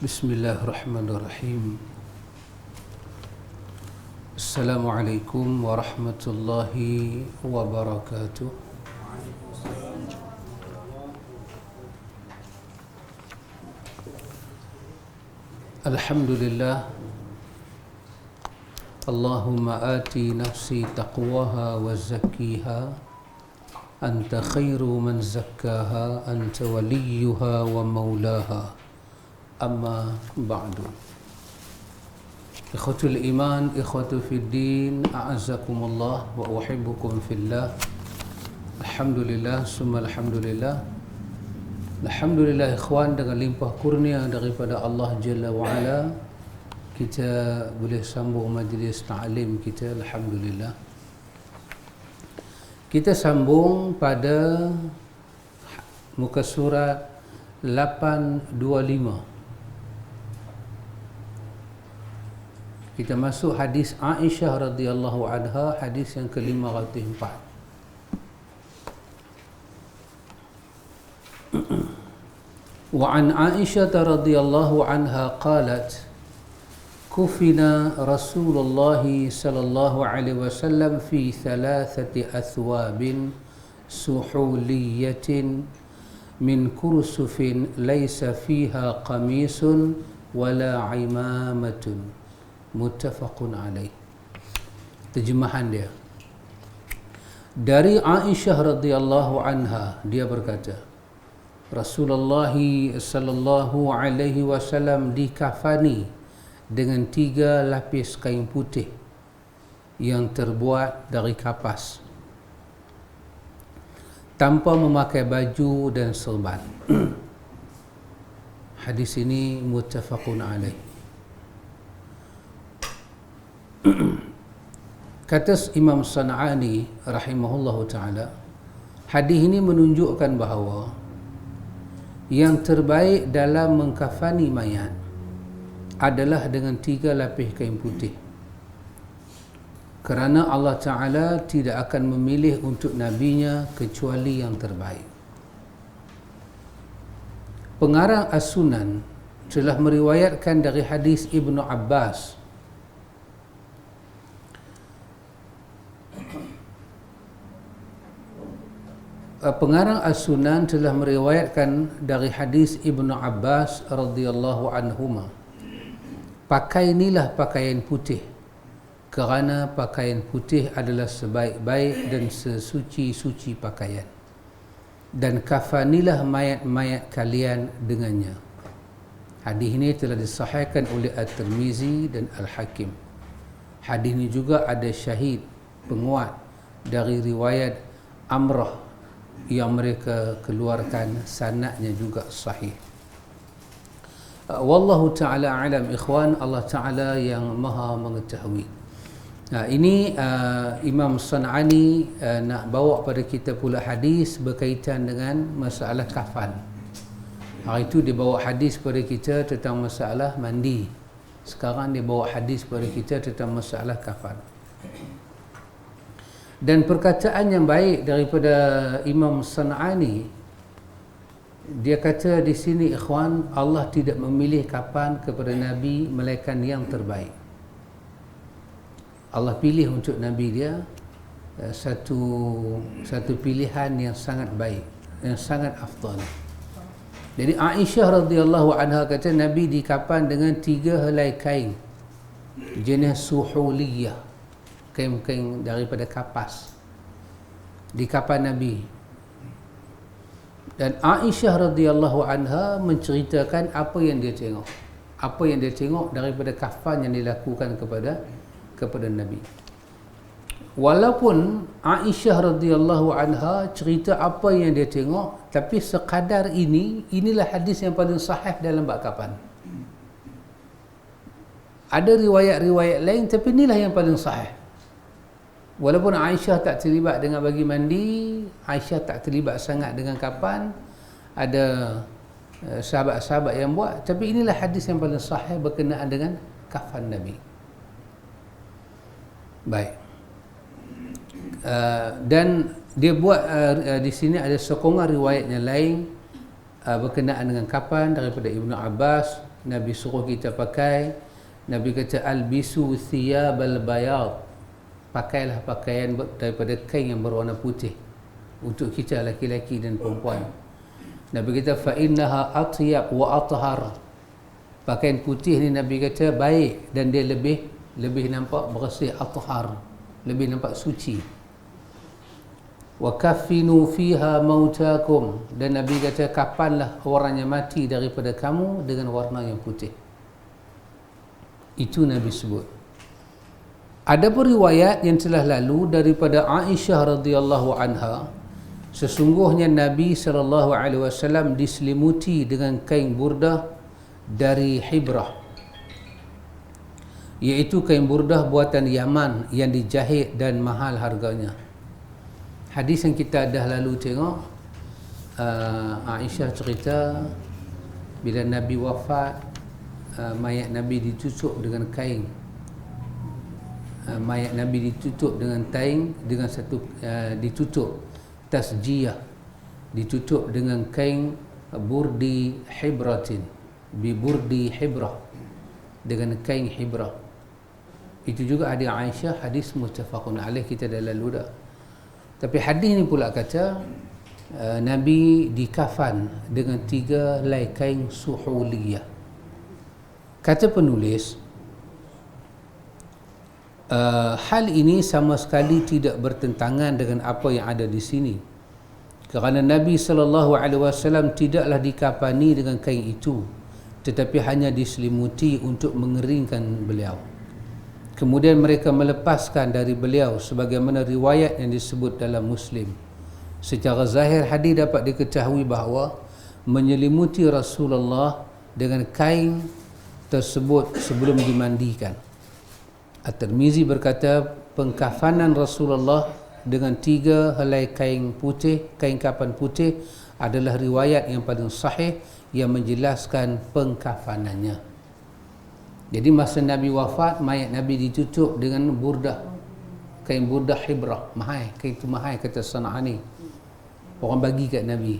Bismillahirrahmanirrahim. Assalamualaikum warahmatullahi wabarakatuh. Alhamdulillah. Allahumma ati nafsi taqwaha wa zakkiha anta khairu man zakkaha anta waliyuha wa maulaha. Amma ba'du. Ikhwatul iman, ikhwatu fid din, a'azzakumullah wa uhibbukum fillah. Alhamdulillah, summa alhamdulillah. Alhamdulillah ikhwan, dengan limpah kurnia daripada Allah Jalla wa Ala, kita boleh sambung majlis ta'lim kita, alhamdulillah. Kita sambung pada muka surat 825. Kita masuk hadis Aisyah radhiyallahu anha, hadis yang ke-504. Wa an Aisyah radhiyallahu anha qalat kufina Rasulullah sallallahu alaihi wasallam fi thalathati athwabin suhuliyatin min kursufin laysa fiha qamisun wala imamatun. Muttafaqun alaih. Terjemahan dia dari Aisyah radhiyallahu anha, dia berkata Rasulullah sallallahu alaihi wasallam dikafani dengan 3 lapis kain putih yang terbuat dari kapas tanpa memakai baju dan serban. Hadis ini muttafaqun alaih. Kata Imam San'ani rahimahullahu ta'ala, hadis ini menunjukkan bahawa yang terbaik dalam mengkafani mayat adalah dengan 3 lapis kain putih, kerana Allah Ta'ala tidak akan memilih untuk nabinya kecuali yang terbaik. Pengarang As-Sunan telah meriwayatkan dari hadis Ibnu Abbas Pengarang As-Sunan telah meriwayatkan dari hadis Ibnu Abbas radhiyallahu anhuma, pakainilah pakaian putih, kerana pakaian putih adalah sebaik-baik dan sesuci-suci pakaian, dan kafanilah mayat-mayat kalian dengannya. Hadis ini telah disahihkan oleh At-Tirmizi dan Al-Hakim. Hadis ini juga ada syahid penguat dari riwayat Amrah yang mereka keluarkan, sanadnya juga sahih. Wallahu ta'ala alam ikhwan, Allah Ta'ala yang maha mengetahui. Ini Imam San'ani nak bawa pada kita pula hadis berkaitan dengan masalah kafan. Hari itu dia bawa hadis pada kita tentang masalah mandi. Sekarang dia bawa hadis pada kita tentang masalah kafan. Dan perkataan yang baik daripada Imam San'ani, dia kata di sini ikhwan, Allah tidak memilih kapan kepada Nabi melainkan yang terbaik. Allah pilih untuk Nabi dia satu pilihan yang sangat baik, yang sangat afdal. Jadi Aisyah radhiyallahu anha kata Nabi dikapan dengan 3 helai kain jenis suhuliyah, kain-kain daripada kapas, di kapan Nabi. Dan Aisyah radhiyallahu anha menceritakan apa yang dia tengok, apa yang dia tengok daripada kafan yang dilakukan kepada Nabi. Walaupun Aisyah radhiyallahu anha cerita apa yang dia tengok, tapi sekadar inilah hadis yang paling sahih dalam bab kafan. Ada riwayat-riwayat lain, tapi inilah yang paling sahih. Walaupun Aisyah tak terlibat dengan bagi mandi, Aisyah tak terlibat sangat dengan kapan, ada sahabat-sahabat yang buat, tapi inilah hadis yang paling sahih berkenaan dengan kafan Nabi. Baik. Dan dia buat di sini ada sokongan riwayat yang lain berkenaan dengan kapan daripada Ibnu Abbas Nabi suruh kita pakai. Nabi kata albisu thiyabal bayad, pakailah pakaian daripada kain yang berwarna putih untuk kita laki-laki dan perempuan. Nabi kata fa innaha atyab wa athhar, pakaian putih ni Nabi kata baik dan dia lebih nampak bersih, athhar, lebih nampak suci. Wa kaffinu fiha mautakum, dan Nabi kata kapanlah orang yang mati daripada kamu dengan warna yang putih. Itu Nabi sebut. Ada pun riwayat yang telah lalu daripada Aisyah radhiyallahu anha, sesungguhnya Nabi SAW diselimuti dengan kain burdah dari Hibrah, iaitu kain burdah buatan Yaman yang dijahit dan mahal harganya. Hadis yang kita dah lalu tengok, Aisyah cerita bila Nabi wafat, mayat Nabi ditutup dengan kain. Mayat Nabi ditutup dengan kain, dengan satu ditutup tasjiyah, ditutup dengan kain burdi hibratin, bi burdi hibrah, dengan kain hibrah. Itu juga hadis Aisyah, hadis muttafaqun alaih, kita dah lalu dah. Tapi hadis ni pula kata Nabi dikafan dengan 3 helai kain suhuliyah. Kata penulis, hal ini sama sekali tidak bertentangan dengan apa yang ada di sini, kerana Nabi SAW tidaklah dikafani dengan kain itu, tetapi hanya diselimuti untuk mengeringkan beliau. Kemudian mereka melepaskan dari beliau, sebagaimana riwayat yang disebut dalam Muslim. Secara zahir hadis dapat diketahui bahawa menyelimuti Rasulullah dengan kain tersebut sebelum dimandikan. At-Tirmizi berkata pengkafanan Rasulullah dengan 3 helai kain putih, kain kafan putih adalah riwayat yang paling sahih yang menjelaskan pengkafanannya. Jadi masa Nabi wafat, mayat Nabi ditutup dengan burdah, kain burdah hibrah, mahal, kain itu mahal kata Sana'ani, orang bagi kat Nabi.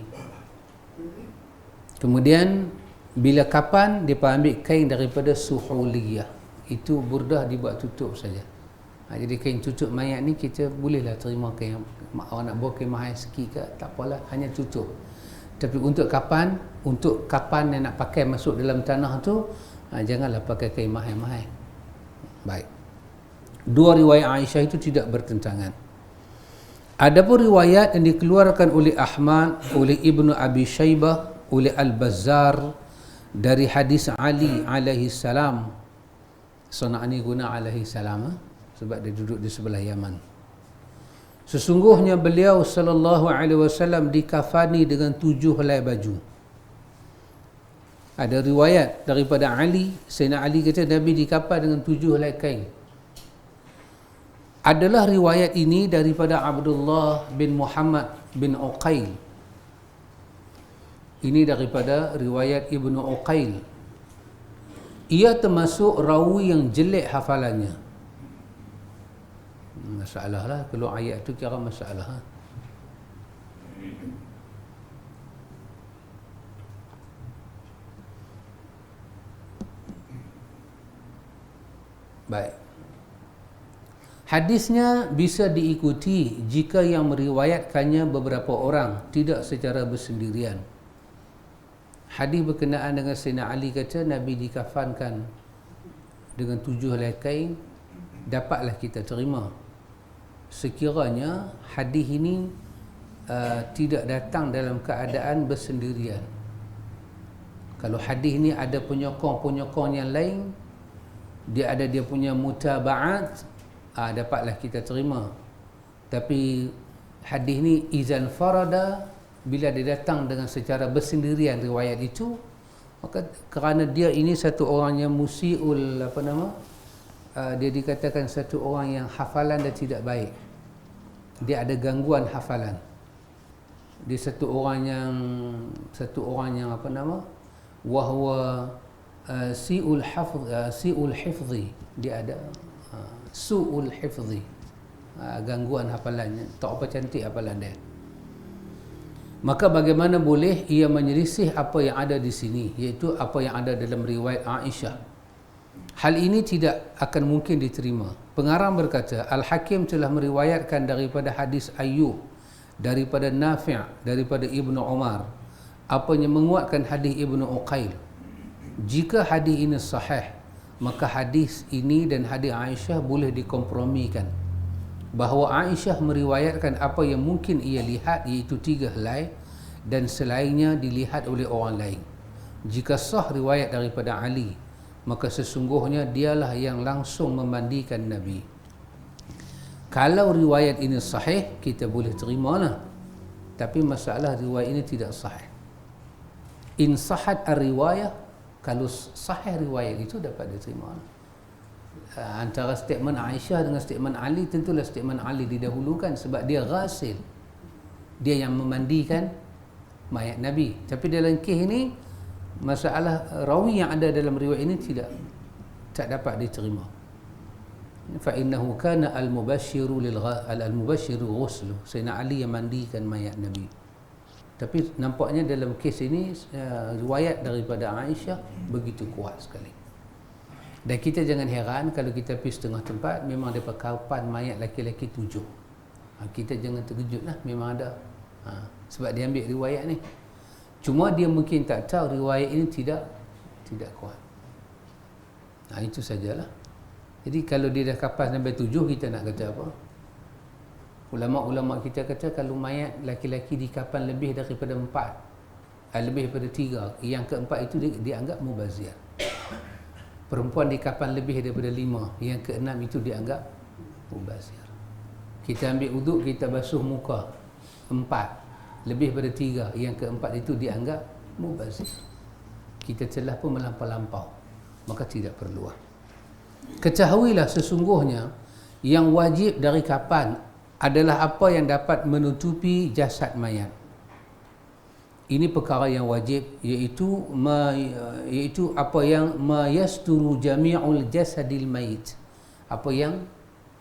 Kemudian bila kapan, dia ambil kain daripada suhuliyah, itu burdah dibuat tutup saja. Jadi kain tutup mayat ni kita bolehlah terima kain, awak nak bawa kain mahal sikit ke, tak apalah, hanya tutup. Tapi untuk kapan yang nak pakai masuk dalam tanah tu, janganlah pakai kain mahal-mahal. Baik. 2 riwayat Aisyah itu tidak bertentangan. Adapun riwayat yang dikeluarkan oleh Ahmad, oleh Ibnu Abi Shaybah, oleh Al-Bazzar dari hadis Ali alaihi salam. Sana'ani guna alaihi salam sebab dia duduk di sebelah Yaman. Sesungguhnya beliau sallallahu alaihi wasallam dikafani dengan 7 helai baju. Ada riwayat daripada Ali, Sayyidina Ali kata Nabi dikafan dengan 7 helai kain. Adalah riwayat ini daripada Abdullah bin Muhammad bin Uqail. Ini daripada riwayat Ibnu Uqail. Ia termasuk rawi yang jelek hafalannya. Masalah lah, kalau ayat tu kira masalah. Baik. Hadisnya bisa diikuti jika yang meriwayatkannya beberapa orang, tidak secara bersendirian. Hadis berkenaan dengan Sayyidina Ali kata Nabi dikafankan dengan 7 helai kain, dapatlah kita terima sekiranya hadis ini tidak datang dalam keadaan bersendirian. Kalau hadis ini ada penyokong-penyokong yang lain, dia ada dia punya mutaba'at, dapatlah kita terima. Tapi hadis ni izan farada, bila dia datang dengan secara bersendirian riwayat itu, maka kerana dia ini satu orang yang musiul, dia dikatakan satu orang yang hafalan dia tidak baik, dia ada gangguan hafalan, dia satu orang yang wahwa si'ul hifzi, dia ada su'ul hifzi, gangguan hafalannya, tak apa cantik hafalan dia. Maka bagaimana boleh ia menyelisih apa yang ada di sini, iaitu apa yang ada dalam riwayat Aisyah. Hal ini tidak akan mungkin diterima. Pengarang berkata, Al-Hakim telah meriwayatkan daripada hadis Ayyub, daripada Nafi', daripada Ibnu Umar, apa yang menguatkan hadis Ibnu Uqail. Jika hadis ini sahih, maka hadis ini dan hadis Aisyah boleh dikompromikan. Bahawa Aisyah meriwayatkan apa yang mungkin ia lihat, iaitu 3 helai, dan selainnya dilihat oleh orang lain. Jika sah riwayat daripada Ali, maka sesungguhnya dialah yang langsung memandikan Nabi. Kalau riwayat ini sahih, kita boleh terimalah. Tapi masalah riwayat ini tidak sahih. In sahat ar-riwayah, kalau sahih riwayat itu dapat diterima. Antara statement Aisyah dengan statement Ali, tentulah statement Ali didahulukan sebab dia ghasil, dia yang memandikan mayat Nabi. Tapi dalam kes ini, masalah rawi yang ada dalam riwayat ini tak dapat diterima. Fa innahu kana al-mubashiru ghuslu, Sayyidina Ali yang mandikan mayat Nabi. Tapi nampaknya dalam kes ini riwayat daripada Aisyah begitu kuat sekali. Dan kita jangan heran kalau kita pergi setengah tempat memang ada perkapan mayat laki-laki 7. Kita jangan terkejut lah, memang ada. Sebab dia ambil riwayat ni. Cuma dia mungkin tak tahu riwayat ini tidak kuat. Itu sajalah. Jadi kalau dia dah kapas sampai 7, kita nak kata apa? Ulama-ulama kita kata kalau mayat laki-laki dikapan lebih daripada 4, lebih daripada 3, yang keempat itu dianggap mubazir. Perempuan dikapan lebih daripada 5, yang keenam itu dianggap mubazir. Kita ambil wuduk, kita basuh muka 4, lebih daripada 3, yang keempat itu dianggap mubazir. Kita telah pun melampau-lampau, maka tidak perlu. Ketahuilah sesungguhnya yang wajib dari kapan adalah apa yang dapat menutupi jasad mayat. Ini perkara yang wajib, iaitu apa yang mayasturu jami'ul jasadil mayit, apa yang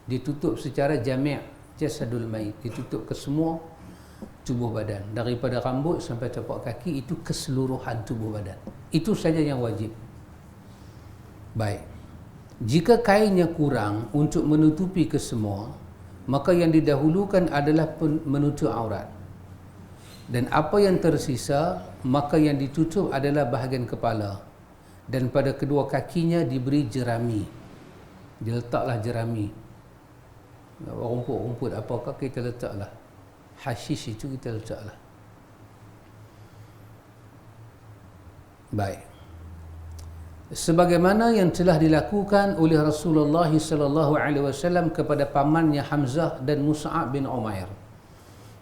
ditutup secara jami' jasadul mayit, ditutup ke semua tubuh badan, daripada rambut sampai tapak kaki, itu keseluruhan tubuh badan. Itu saja yang wajib. Baik, jika kainnya kurang untuk menutupi ke semua, maka yang didahulukan adalah menutup aurat. Dan apa yang tersisa, maka yang ditutup adalah bahagian kepala. Dan pada kedua kakinya diberi jerami. Diletaklah jerami. Rumput-rumput apakah kita letaklah. Hashish itu kita letaklah. Baik. Sebagaimana yang telah dilakukan oleh Rasulullah SAW kepada pamannya Hamzah dan Mus'ab bin Umair.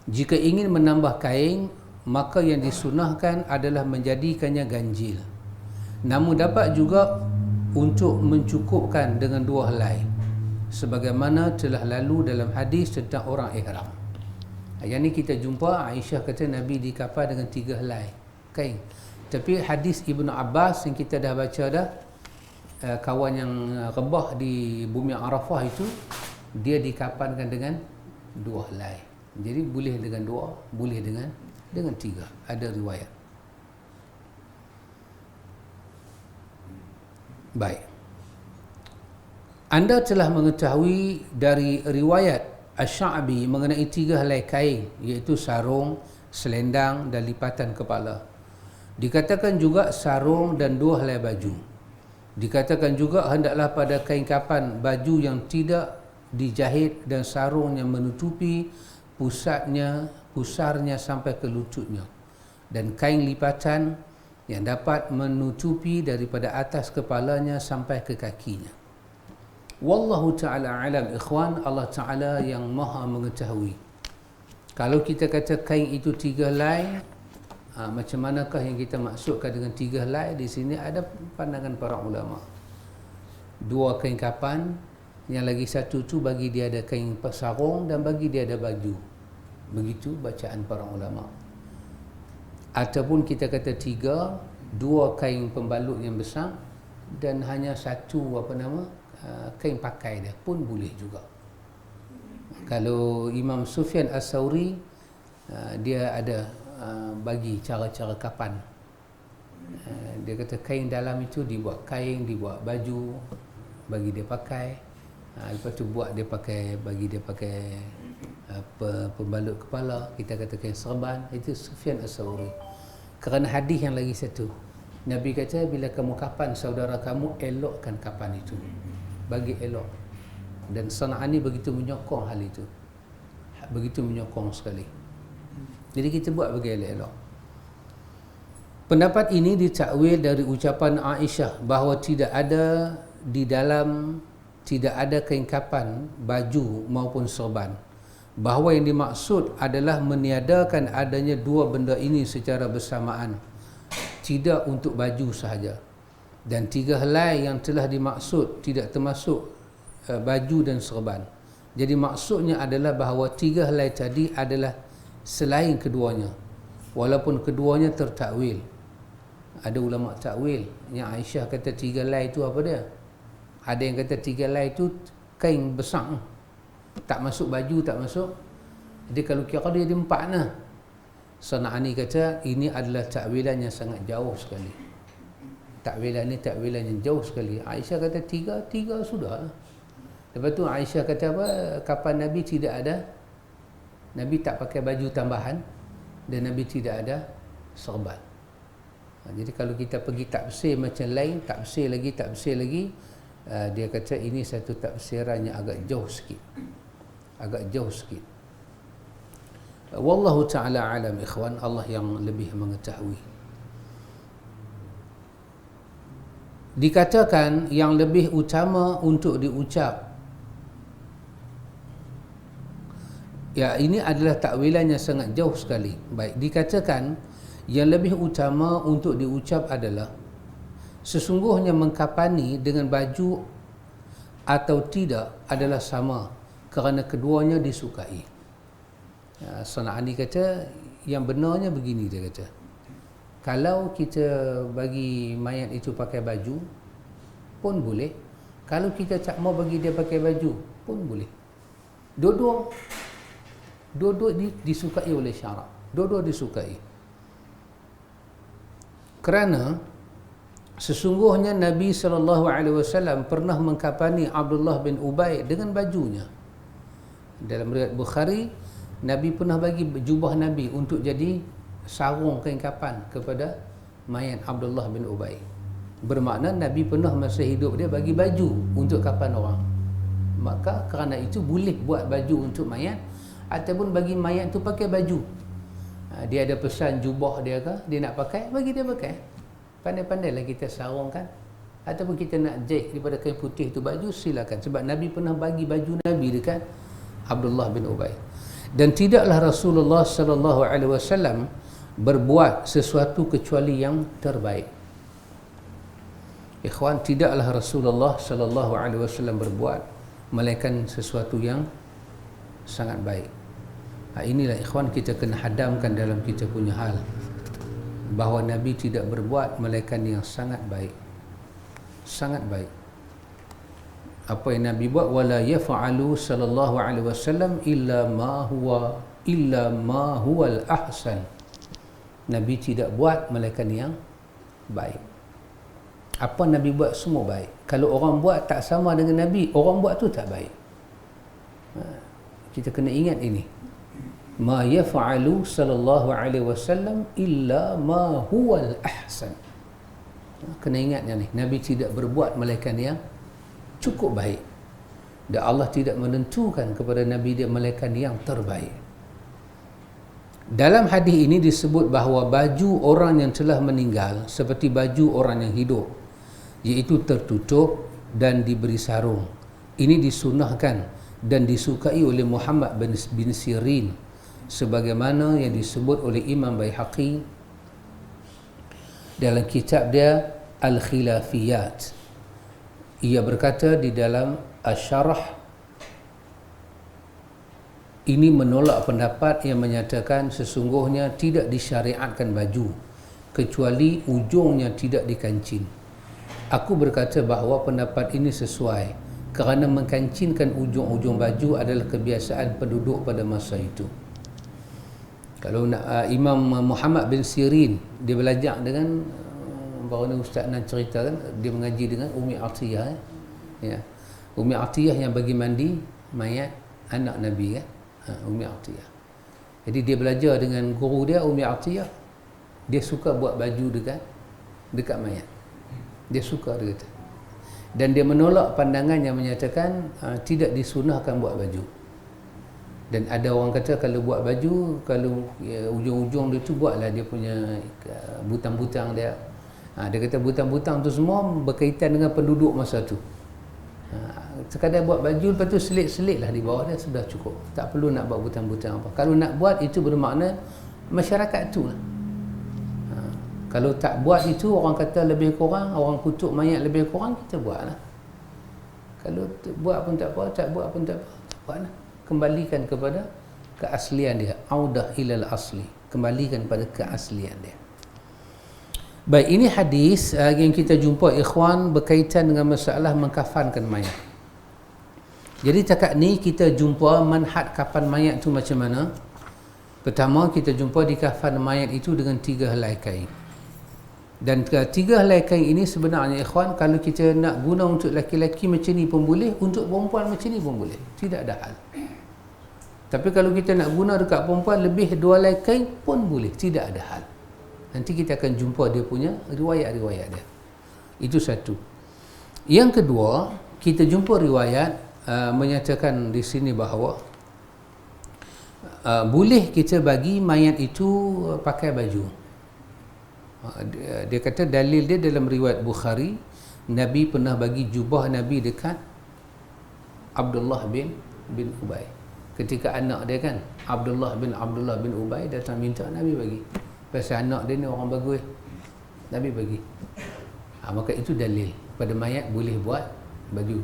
Jika ingin menambah kain, maka yang disunahkan adalah menjadikannya ganjil. Namun dapat juga untuk mencukupkan dengan 2 helai, sebagaimana telah lalu dalam hadis tentang orang ihram. Yang ni kita jumpa Aisyah kata Nabi dikafan dengan 3 helai kain. Tapi hadis Ibnu Abbas yang kita dah baca dah, kawan yang rebah di bumi Arafah itu, dia dikafankan dengan 2 helai. Jadi boleh dengan 2, boleh dengan 3. Ada riwayat. Baik. Anda telah mengetahui dari riwayat Asy-Sya'bi mengenai 3 helai kain, iaitu sarung, selendang dan lipatan kepala. Dikatakan juga sarung dan 2 helai baju. Dikatakan juga hendaklah pada kain kapan baju yang tidak dijahit dan sarung yang menutupi pusarnya sampai ke lututnya, dan kain lipatan yang dapat menutupi daripada atas kepalanya sampai ke kakinya. Wallahu ta'ala alam, ikhwan. Allah Ta'ala yang maha mengetahui. Kalau kita kata kain itu 3 helai, macam manakah yang kita maksudkan dengan 3 helai? Di sini ada pandangan para ulama. 2 kain kapan, yang lagi satu tu bagi dia ada kain sarung dan bagi dia ada baju. Begitu bacaan para ulama. Ataupun kita kata 3, 2 kain pembalut yang besar dan hanya 1 kain pakai dia pun boleh juga. Kalau Imam Sufyan As-Sauri, dia ada bagi cara-cara kapan. Dia kata kain dalam itu dibuat kain, dibuat baju bagi dia pakai. Lepas tu bagi dia pakai pembalut kepala, kita kata kain serban. Itu Sufyan As-Sawri. Kerana hadis yang lagi satu, Nabi kata bila kamu kapan saudara kamu, elokkan kapan itu, bagi elok. Dan San'ani begitu menyokong hal itu, begitu menyokong sekali. Jadi kita buat bagi elok-elok. Pendapat ini ditakwil dari ucapan Aisyah bahawa tidak ada kain kapan, baju maupun sorban. Bahawa yang dimaksud adalah meniadakan adanya dua benda ini secara bersamaan, tidak untuk baju sahaja. Dan tiga helai yang telah dimaksud tidak termasuk baju dan sorban. Jadi maksudnya adalah bahawa tiga helai tadi adalah selain keduanya, walaupun keduanya tertakwil. Ada ulama takwil yang Aisyah kata tiga helai itu apa dia? Ada yang kata tiga helai itu kain besar, tak masuk baju, tak masuk. Jadi kalau kira dia ada empat nah. San'ani kata ini adalah takwilan yang sangat jauh sekali. Takwilan ni takwilan yang jauh sekali. Aisyah kata tiga sudah. Lepas tu Aisyah kata apa? Kapan Nabi tidak ada, Nabi tak pakai baju tambahan dan Nabi tidak ada sorban. Jadi kalau kita pergi tafsir macam lain, tafsir lagi, dia kata ini satu tafsiran yang agak jauh sikit. Wallahu ta'ala alam ikhwan, Allah yang lebih mengetahui. Dikatakan yang lebih utama untuk diucap, ya ini adalah takwilan yang sangat jauh sekali. Baik, dikatakan yang lebih utama untuk diucap adalah sesungguhnya mengkapani dengan baju atau tidak adalah sama, kerana keduanya disukai. San'ani kata yang benarnya begini, dia kata kalau kita bagi mayat itu pakai baju pun boleh, kalau kita tak mau bagi dia pakai baju pun boleh. Dua-dua disukai oleh syarak, dua-dua disukai. Kerana sesungguhnya Nabi SAW pernah mengkapani Abdullah bin Ubay dengan bajunya. Dalam riwayat Bukhari, Nabi pernah bagi jubah Nabi untuk jadi sarung kain kapan kepada mayat Abdullah bin Ubay. Bermakna Nabi pernah masa hidup dia bagi baju untuk kapan orang. Maka kerana itu boleh buat baju untuk mayat, ataupun bagi mayat tu pakai baju. Dia ada pesan jubah dia ke, dia nak pakai, bagi dia pakai. Pandai-pandailah kita sarungkan, ataupun kita nak jahit daripada kain putih tu baju, silakan. Sebab Nabi pernah bagi baju Nabi dekat Abdullah bin Ubay. Dan tidaklah Rasulullah SAW berbuat sesuatu kecuali yang terbaik. Ikhwan, tidaklah Rasulullah SAW berbuat melainkan sesuatu yang sangat baik. Inilah ikhwan, kita kena hadamkan dalam kita punya hal, bahawa Nabi tidak berbuat melainkan yang sangat baik. Sangat baik. Apa yang Nabi buat, wala yaf'alu sallallahu alaihi wasallam illa ma huwa al-ahsan. Nabi tidak buat melainkan yang baik. Apa Nabi buat semua baik. Kalau orang buat tak sama dengan Nabi, orang buat tu tak baik. Kita kena ingat ini. Ma yaf'alu sallallahu alaihi wasallam illa ma huwa al-ahsan. Kena ingat yang ni. Nabi tidak berbuat melainkan yang cukup baik. Dan Allah tidak menentukan kepada Nabi dia melainkan yang terbaik. Dalam hadis ini disebut bahawa baju orang yang telah meninggal seperti baju orang yang hidup, iaitu tertutup dan diberi sarung. Ini disunahkan dan disukai oleh Muhammad bin Sirin, sebagaimana yang disebut oleh Imam Baihaqi dalam kitab dia Al-Khilafiyat. Ia berkata di dalam Asy-Syarah, ini menolak pendapat yang menyatakan sesungguhnya tidak disyariatkan baju kecuali ujungnya tidak dikancing. Aku berkata bahawa pendapat ini sesuai kerana mengkancinkan ujung-ujung baju adalah kebiasaan penduduk pada masa itu. Kalau nak Imam Muhammad bin Sirin, dia belajar dengan baru ni ustaz nak cerita kan, dia mengaji dengan Umi Atiyah ya. Umi Atiyah yang bagi mandi mayat anak Nabi kan. Umi Atiyah. Jadi dia belajar dengan guru dia Umi Atiyah. Dia suka buat baju dekat mayat. Dia suka, dia kata. Dan dia menolak pandangan yang menyatakan tidak disunahkan buat baju. Dan ada orang kata kalau buat baju, kalau ujung-ujung dia tu buatlah dia punya butang-butang dia. Dia kata butang-butang tu semua berkaitan dengan penduduk masa tu. Sekadar buat baju, lepas tu selit-selit lah di bawah dia, sudah cukup. Tak perlu nak buat butang-butang apa. Kalau nak buat, itu bermakna masyarakat tu lah. Kalau tak buat itu, orang kata lebih kurang, orang kutuk mayat lebih kurang, kita buat lah. Kalau buat pun tak apa, tak buat pun tak apa, buat lah. Kembalikan kepada keaslian dia. Audah ilal asli. Kembalikan pada keaslian dia. Baik, ini hadis yang kita jumpa ikhwan berkaitan dengan masalah mengkafankan mayat. Jadi takat ni kita jumpa manhaj kafan mayat tu macam mana. Pertama, kita jumpa di kafan mayat itu dengan 3 helai kain. Dan 3 helai kain ini sebenarnya ikhwan, kalau kita nak guna untuk laki-laki macam ni pun boleh, untuk perempuan macam ni pun boleh, tidak ada hal. Tapi kalau kita nak guna dekat perempuan lebih 2 helai kain pun boleh, tidak ada hal. Nanti kita akan jumpa dia punya riwayat-riwayat dia. Itu satu. Yang kedua, kita jumpa riwayat menyatakan di sini bahawa boleh kita bagi mayat itu pakai baju. Dia kata dalil dia dalam riwayat Bukhari, Nabi pernah bagi jubah Nabi dekat Abdullah bin Ubay. Ketika anak dia kan, Abdullah bin Ubay datang minta Nabi bagi. Pasal anak dia ni orang bagus, Nabi bagi. Maka itu dalil pada mayat boleh buat baju.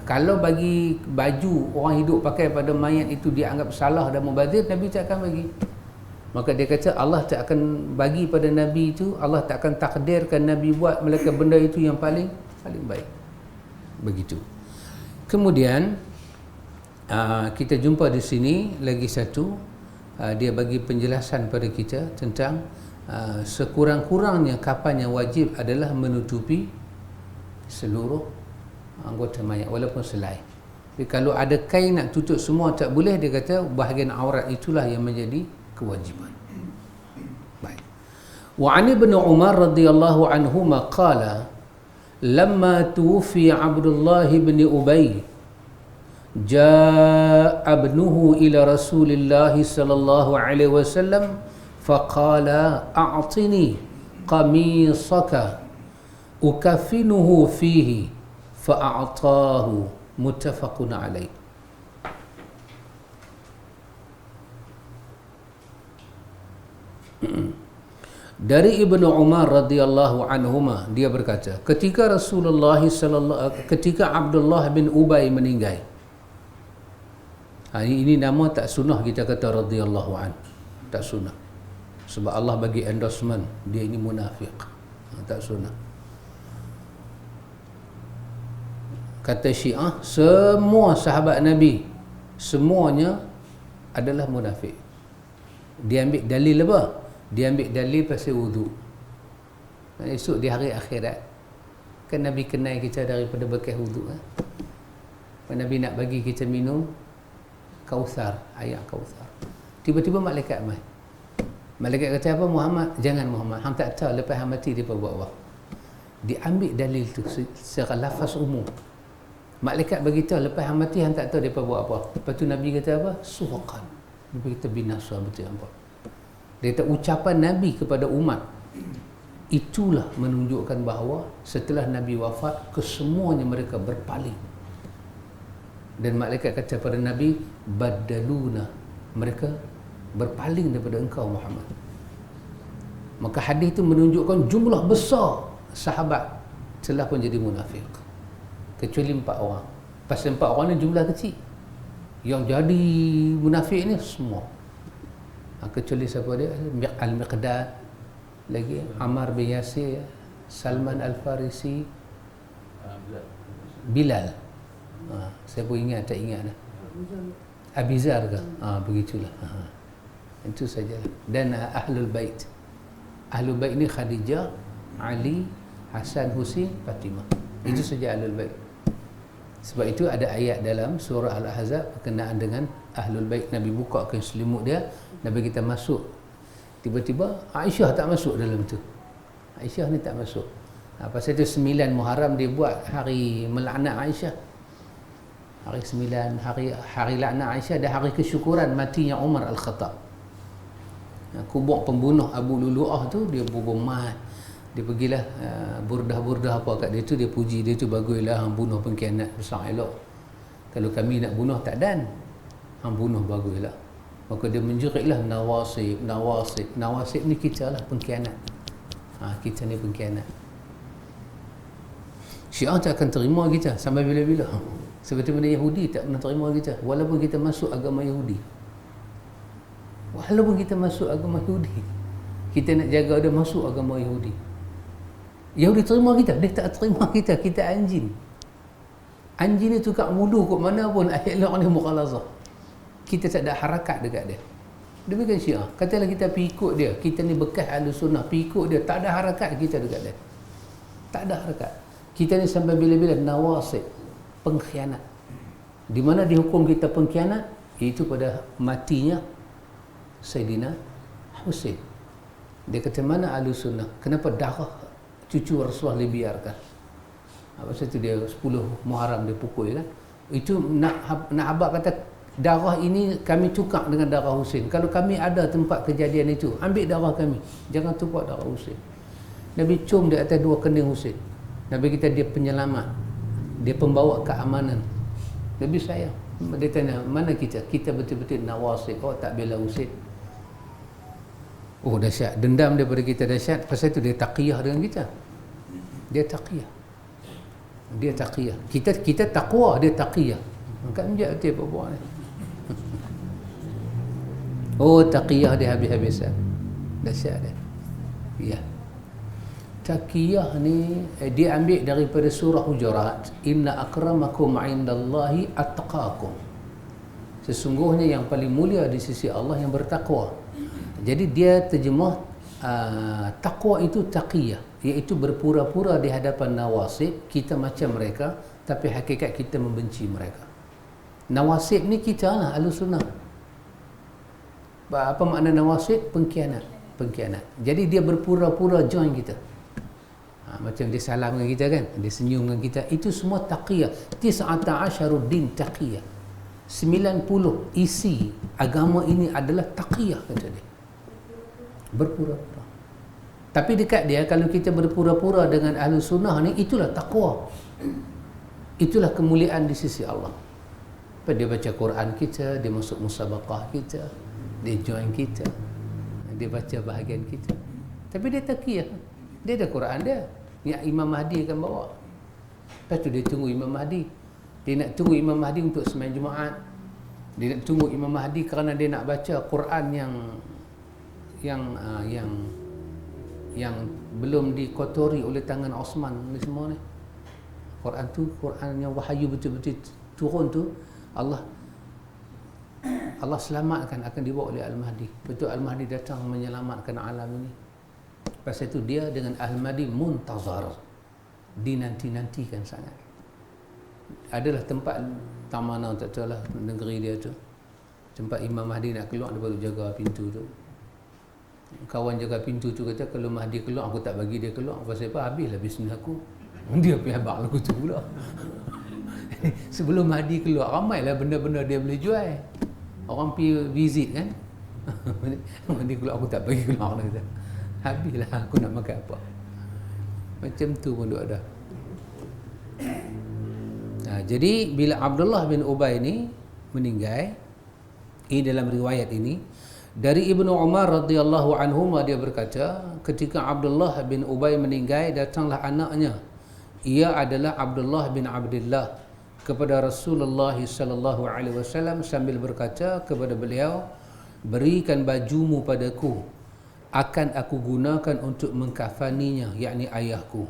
Kalau bagi baju orang hidup pakai pada mayat itu dianggap salah dan mubazir, Nabi tak akan bagi. Maka dia kata Allah tak akan bagi pada Nabi itu, Allah tak akan takdirkan Nabi buat melainkan benda itu yang paling baik. Begitu. Kemudian kita jumpa di sini lagi satu, dia bagi penjelasan pada kita tentang sekurang-kurangnya kapan yang wajib adalah menutupi seluruh anggota mayat walaupun selai. Jadi kalau ada kain nak tutup semua tak boleh, dia kata bahagian aurat itulah yang menjadi kewajiban. Baik. Wa 'an Ibnu Umar radhiyallahu anhuma qala lamma tuwfi Abdullah bin Ubay jaa ibnuhu ila Rasulillah sallallahu alaihi wasallam faqala a'tini qamisaka ukaffinuhu fihi fa'atahu muttafaqun alaih. Dari Ibnu Umar radhiyallahu anhuma, dia berkata, ketika ketika Abdullah bin Ubay meninggal. Ini nama tak sunnah kita kata radhiyallahu an. Tak sunnah. Sebab Allah bagi endorsement dia ini munafik. Tak sunnah. Kata Syiah, semua sahabat Nabi semuanya adalah munafik. Dia ambil dalil apa? Dia ambil dalil pasal wudu. Esok di hari akhirat kan Nabi kenal kita daripada bekas wudu kan? Nabi nak bagi kita minum Kautsar, air Kautsar. Tiba-tiba malaikat mai. Malaikat kata apa? Muhammad, jangan Muhammad. Hang tak tahu lepas hang mati dia buat apa. Dia ambil dalil tu secara lafaz umum. Malaikat bagi tahu lepas hang mati hang tak tahu depa buat apa. Lepas tu Nabi kata apa? Suhqan. Dia kita binasa betul apa. Dia kata ucapan Nabi kepada umat itulah menunjukkan bahawa setelah Nabi wafat kesemuanya mereka berpaling. Dan malaikat kata pada Nabi, badaluna, mereka berpaling daripada engkau Muhammad. Maka hadis itu menunjukkan jumlah besar sahabat telah pun jadi munafik. Kecuali 4 orang. Pasal 4 orang ni jumlah kecil. Yang jadi munafik ni semua. Kecuali siapa dia? Al-Miqdad, lagi Ammar bin Yasir, Salman Al-Farisi, Bilal. Saya pun ingat, tak ingat dah. Abizar ke? Begitulah. Itu sajalah. Dan Ahlul Bait. Ahlul Bait ni Khadijah, Ali, Hasan, Husin, Fatimah. Itu saja Ahlul Bait. Sebab itu ada ayat dalam surah Al-Ahzab berkenaan dengan Ahlul Bait. Nabi bukakan selimut dia, Nabi kita masuk. Tiba-tiba Aisyah tak masuk dalam tu. Aisyah ni tak masuk. Pasal itu 9 Muharram dia buat hari melaknat Aisyah. Hari 9, hari laknat Aisyah dan hari kesyukuran matinya Umar Al-Khattab. Kubur pembunuh Abu Lulu'ah tu, dia berbumat. Dia pergilah burdah-burdah apa kat dia tu, dia puji dia tu, baguslah hang bunuh pengkhianat besar elok. Kalau kami nak bunuh tak dan, hang bunuh baguslah. Maka dia menjeritlah Nawasib. Nawasib ni kita lah pengkhianat. Kita ni pengkhianat. Syiah tak akan terima kita sampai bila-bila. Seperti mana Yahudi tak pernah terima kita walaupun kita masuk agama Yahudi. Walaupun kita masuk agama Yahudi, kita nak jaga dia masuk agama Yahudi. Yahudi terima kita, dia tak terima kita. Kita anjing. Anjing ni tukar wudu kat mana pun elok ni mukhalazah. Kita tak ada harakat dekat dia. Demikian Syiah. Katalah kita pergi ikut dia, kita ni bekas Ahlus Sunnah, pergi ikut dia, tak ada harakat kita dekat dia. Tak ada harakat. Kita ni sampai bila-bila nawasib, pengkhianat. Di mana dihukum kita pengkhianat? Itu pada matinya Sayyidina Husain. Dia kata, mana Ahlus Sunnah? Kenapa darah cucu Rasulullah dibiarkan? Pasal itu dia 10 Muharram dia pukul kan. Itu nak abad kata darah ini kami tukar dengan darah Husain. Kalau kami ada tempat kejadian itu, ambil darah kami, jangan tukar darah Husain. Nabi cium di atas 2 kening Husain. Nabi kita dia penyelamat, dia pembawa keamanan. Nabi sayang. Dia tanya, mana kita? Kita betul-betul nawasib. Oh, tak bela Husain. Oh, dahsyat. Dendam daripada kita dahsyat. Pasal itu dia taqiyah dengan kita. Dia taqiyah. Dia taqiyah. Kita taqwa, dia taqiyah. Kan menjadi betul apa buat ni. Oh, taqiyah dia habis-habisan. Dahsyat dia. Ya. Taqiyah ni dia ambil daripada surah Hujurat. Inna akramakum indallahi attaqakum. Sesungguhnya yang paling mulia di sisi Allah yang bertakwa. Jadi dia terjemah taqwa itu taqiyah, iaitu berpura-pura di hadapan nawasib kita macam mereka, tapi hakikat kita membenci mereka. Nawasib ni kita lah Ahlus Sunnah. Apa makna nawasib? Pengkhianat. Jadi dia berpura-pura join kita. Macam dia salam dengan kita kan, dia senyum dengan kita. Itu semua taqiyah. 19 din taqiyah. 90 isi agama ini adalah taqiyah, kata dia. Berpura-pura. Tapi dekat dia, kalau kita berpura-pura dengan Ahlus Sunnah ni, itulah taqwa. Itulah kemuliaan di sisi Allah. Dia baca Quran kita, dia masuk musabaqah kita, dia join kita, dia baca bahagian kita. Tapi dia taqiyah. Dia ada Quran dia yang Imam Mahdi akan bawa. Lepas tu dia tunggu Imam Mahdi. Dia nak tunggu Imam Mahdi untuk sembahyang Jumaat. Dia nak tunggu Imam Mahdi kerana dia nak baca Quran yang belum dikotori oleh tangan Osman ni semua ni. Quran tu, Quran yang wahyu betul-betul turun tu, Allah selamatkan, akan dibawa oleh Al-Mahdi. Betul, Al-Mahdi datang menyelamatkan alam ini. Pasal itu dia dengan Al-Mahdi muntazar, dinanti-nantikan sangat. Adalah tempat mana tak tahu lah negeri dia tu, tempat Imam Mahdi nak keluar, dia baru jaga pintu tu. Kawan jaga pintu tu kata, kalau Mahdi keluar aku tak bagi dia keluar. Pasal apa? Habislah bisnes aku. Dia pergi habaq lagu tu pula. Sebelum Mahdi keluar, ramailah benda-benda dia boleh jual. Orang pergi visit kan. Mahdi keluar aku tak bagi keluar, dia kata. Habislah aku nak makan apa. Macam tu pun duk ada. Jadi bila Abdullah bin Ubay ni meninggal, ini dalam riwayat ini dari Ibnu Umar radhiyallahu anhu, dia berkata, ketika Abdullah bin Ubay meninggal, datanglah anaknya, ia adalah Abdullah bin Abdullah, kepada Rasulullah sallallahu alaihi wasallam sambil berkata kepada beliau, berikan bajumu padaku, akan aku gunakan untuk mengkafaninya, yakni ayahku.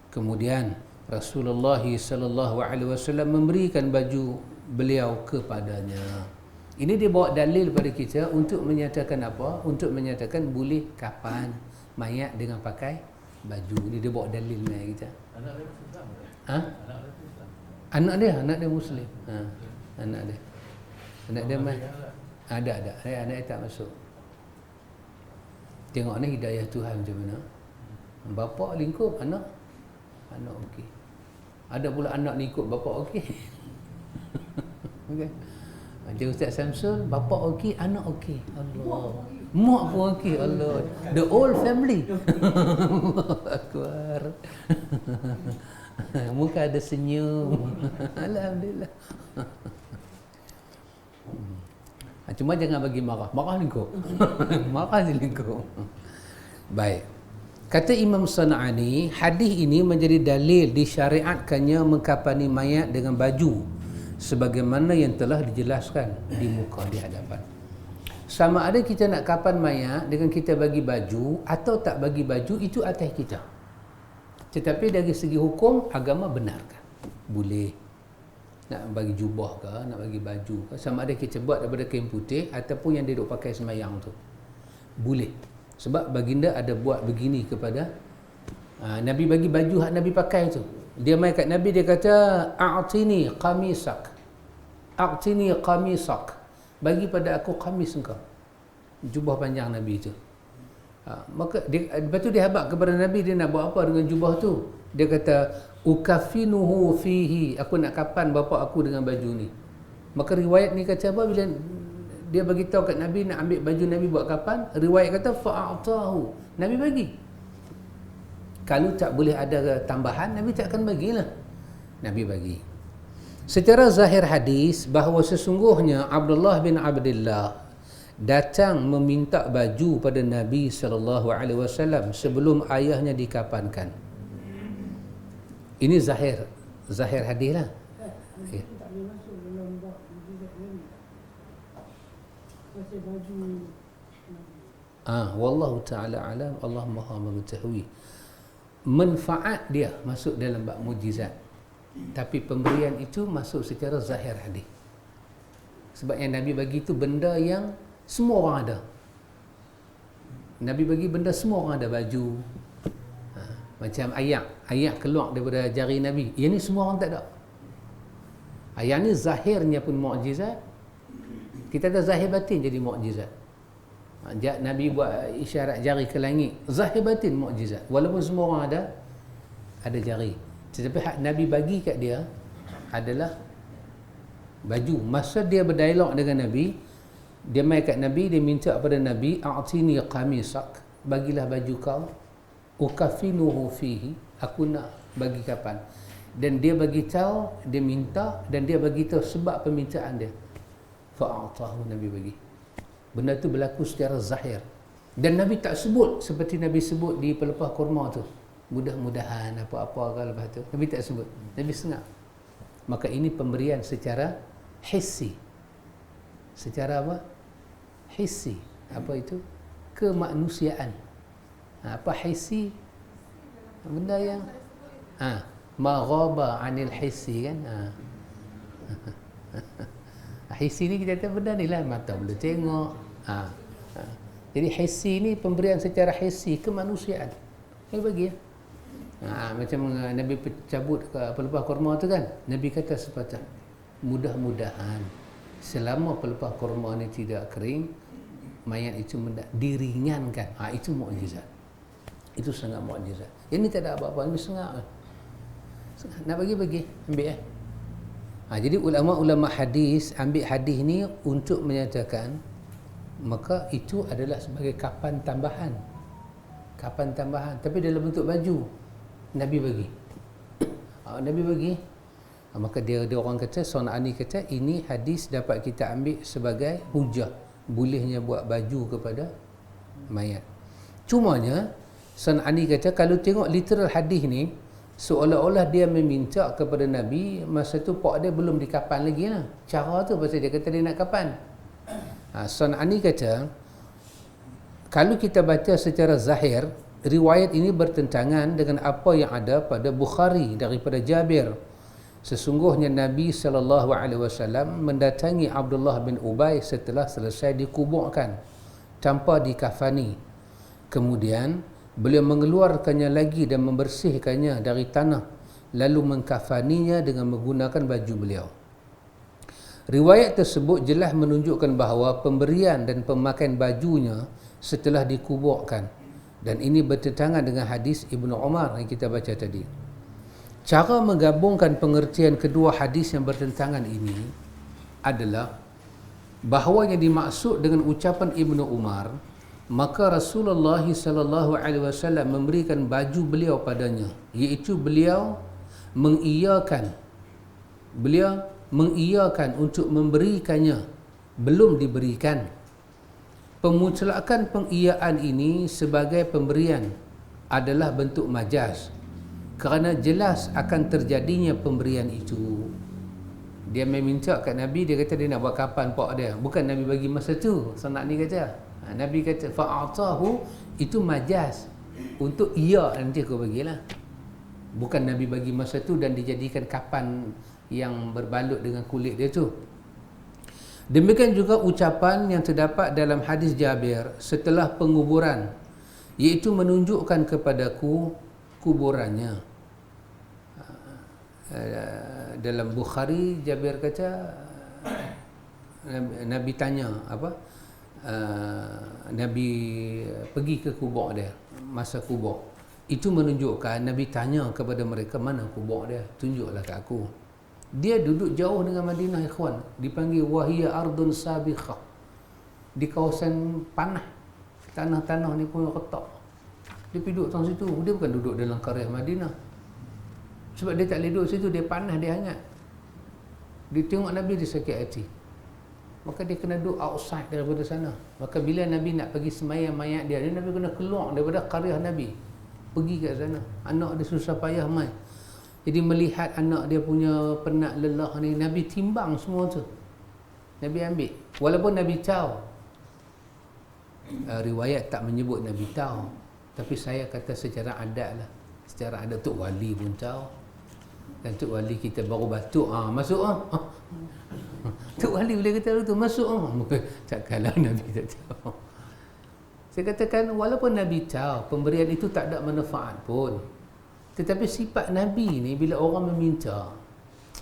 Kemudian Rasulullah sallallahu alaihi wasallam memberikan baju beliau kepadanya. Ini dia bawa dalil pada kita untuk menyatakan apa? Untuk menyatakan boleh kapan mayat dengan pakai baju. Ini dia bawa dalil ni kita. Anak dia Islam. Ha? Anak dia Muslim. Ha. Anak dia. Anak dia mah ada. Anak dia tak masuk. Tengok ni hidayah Tuhan macam mana. Bapa lingkup anak okey. Ada pula anak ni ikut bapa okey. Okey. Macam Ustaz Samsul, bapa okey, anak okey. Allah. Mak pun okey. Allah. The whole family. Allahu Akbar. Muka ada senyum. Alhamdulillah. Cuma jangan bagi marah. Marah lingkup. Marah je lingkup. Baik. Kata Imam San'ani, hadis ini menjadi dalil disyariatkannya mengkafani mayat dengan baju sebagaimana yang telah dijelaskan di muka di hadapan. Sama ada kita nak kafan mayat dengan kita bagi baju atau tak bagi baju, itu atas kita. Tetapi dari segi hukum, agama benarkan. Boleh. Nak bagi jubah ke, nak bagi baju ke, sama ada kita buat daripada kain putih ataupun yang dia duk pakai semayang tu. Boleh. Sebab baginda ada buat begini kepada Nabi bagi baju hak Nabi pakai tu. Dia mai kat Nabi, dia kata a'tini qamisak. A'tini qamisak. Bagi pada aku qamis engkau. Jubah panjang Nabi tu. Maka dia, lepas tu dia habaq kepada Nabi, dia nak buat apa dengan jubah tu? Dia kata ukafinuhu fihi. Aku nak kapan bapa aku dengan baju ni. Maka riwayat ni kata apa? Bila dia bagi tahu kat Nabi nak ambil baju Nabi buat kapan, riwayat kata fa'atahu. Nabi bagi. Kalau tak boleh ada tambahan, Nabi tak akan bagilah. Nabi bagi. Secara zahir hadis bahawa sesungguhnya Abdullah bin Abdullah datang meminta baju pada Nabi SAW sebelum ayahnya dikapankan. Ini zahir hadis lah. Okay. Wallahu ta'ala alam, Allah maha mengetahui. Manfaat dia masuk dalam bab mujizat, tapi pemberian itu masuk secara zahir hadis. Sebab yang Nabi bagi itu benda yang semua orang ada. Nabi bagi benda semua orang ada. Baju, macam ayak keluar daripada jari Nabi, yang ni semua orang tak ada. Ayak ni zahirnya pun mukjizat. Kita ada zahir batin jadi mukjizat. Nabi buat isyarat jari ke langit, zahir batin mukjizat. Walaupun semua orang ada jari, tetapi hak Nabi bagi kat dia adalah baju. Masa dia berdialog dengan Nabi, dia mai kat Nabi, dia minta kepada Nabi, a'tini qamisak, bagilah baju kau, ukafinuhu fihi, aku nak bagi kapan. Dan dia bagi tahu, dia minta, dan dia bagi tahu sebab permintaan dia. Fa'atahu, Nabi bagi. Benda tu berlaku secara zahir. Dan Nabi tak sebut seperti Nabi sebut di pelepah kurma tu, mudah-mudahan apa-apa ke lepas tu. Nabi tak sebut. Nabi sengat. Maka ini pemberian secara hissi. Secara apa? Hissi. Apa itu? Kemanusiaan. Apa hissi? Benda yang ma ghaba anil hissi kan. Hissi ni kita kata benda ni lah, mata boleh tengok. Jadi hissi ni pemberian secara hissi, kemanusiaan. Dia bagi ya. Macam Nabi cabut ke pelepah kurma tu kan, Nabi kata sepatah, mudah-mudahan selama pelepah kurma ni tidak kering, mayat itu diringankan. Itu mukjizat. Itu sangat mukjizat. Ini tak ada apa-apa, ini sangat. Nak bagi, ambil jadi ulama-ulama hadis ambil hadis ni untuk menyatakan maka itu adalah sebagai kapan tambahan, tapi dalam bentuk baju. Nabi bagi. Nabi bagi. Maka dia orang kata, San'ani kata, ini hadis dapat kita ambil sebagai hujah bolehnya buat baju kepada mayat. Cumanya San'ani kata kalau tengok literal hadis ni, seolah-olah dia meminta kepada Nabi masa tu pak dia belum dikapan lagi lah. Cara tu pasal dia kata dia nak kapan. San'ani kata kalau kita baca secara zahir, riwayat ini bertentangan dengan apa yang ada pada Bukhari daripada Jabir. Sesungguhnya Nabi SAW mendatangi Abdullah bin Ubay setelah selesai dikuburkan tanpa dikafani. Kemudian beliau mengeluarkannya lagi dan membersihkannya dari tanah, lalu mengkafaninya dengan menggunakan baju beliau. Riwayat tersebut jelas menunjukkan bahawa pemberian dan pemakaian bajunya setelah dikuburkan, dan ini bertentangan dengan hadis Ibnu Umar yang kita baca tadi. Cara menggabungkan pengertian kedua hadis yang bertentangan ini adalah bahawa yang dimaksud dengan ucapan Ibnu Umar, maka Rasulullah SAW memberikan baju beliau padanya, iaitu beliau mengiyakan untuk memberikannya, belum diberikan. Pemutlakan pengiyaan ini sebagai pemberian adalah bentuk majaz, kerana jelas akan terjadinya pemberian itu. Dia meminta kat Nabi, dia kata dia nak buat kapan pak dia, bukan Nabi bagi masa tu. Sanak ni kata, Nabi kata fa'atahu, itu majaz untuk iya nanti aku bagilah, bukan Nabi bagi masa tu dan dijadikan kapan yang berbalut dengan kulit dia tu. Demikian juga ucapan yang terdapat dalam hadis Jabir setelah penguburan, iaitu menunjukkan kepadaku kuburannya. Dalam Bukhari, Jabir kata Nabi tanya apa, Nabi pergi ke kubur dia, masa kubur itu menunjukkan Nabi tanya kepada mereka, mana kubur dia, tunjuklah kat aku. Dia duduk jauh dengan Madinah, ikhwan, dipanggil wahiyya ardun sabiqah, di kawasan panah, tanah-tanah ni pun retak. Dia pergi duduk dalam situ, dia bukan duduk dalam qaryah Madinah. Sebab dia tak boleh duduk situ, dia panas, dia hangat. Dia tengok Nabi, dia sakit hati. Maka dia kena duduk outside daripada sana. Maka bila Nabi nak pergi semayang mayat dia, Nabi kena keluar daripada qaryah Nabi, pergi ke sana. Anak dia susah payah mai. Jadi melihat anak dia punya penat lelah ni, Nabi timbang semua tu, Nabi ambil. Walaupun Nabi tahu, riwayat tak menyebut Nabi tahu, tapi saya kata secara adat lah, secara adat Tok Wali pun tahu. Dan Tok Wali kita baru batuk, masuk Tok Wali boleh kata tu, masuk takkanlah Nabi tak tahu. Saya katakan walaupun Nabi tahu pemberian itu tak ada manfaat pun, tetapi sifat Nabi ni bila orang meminta,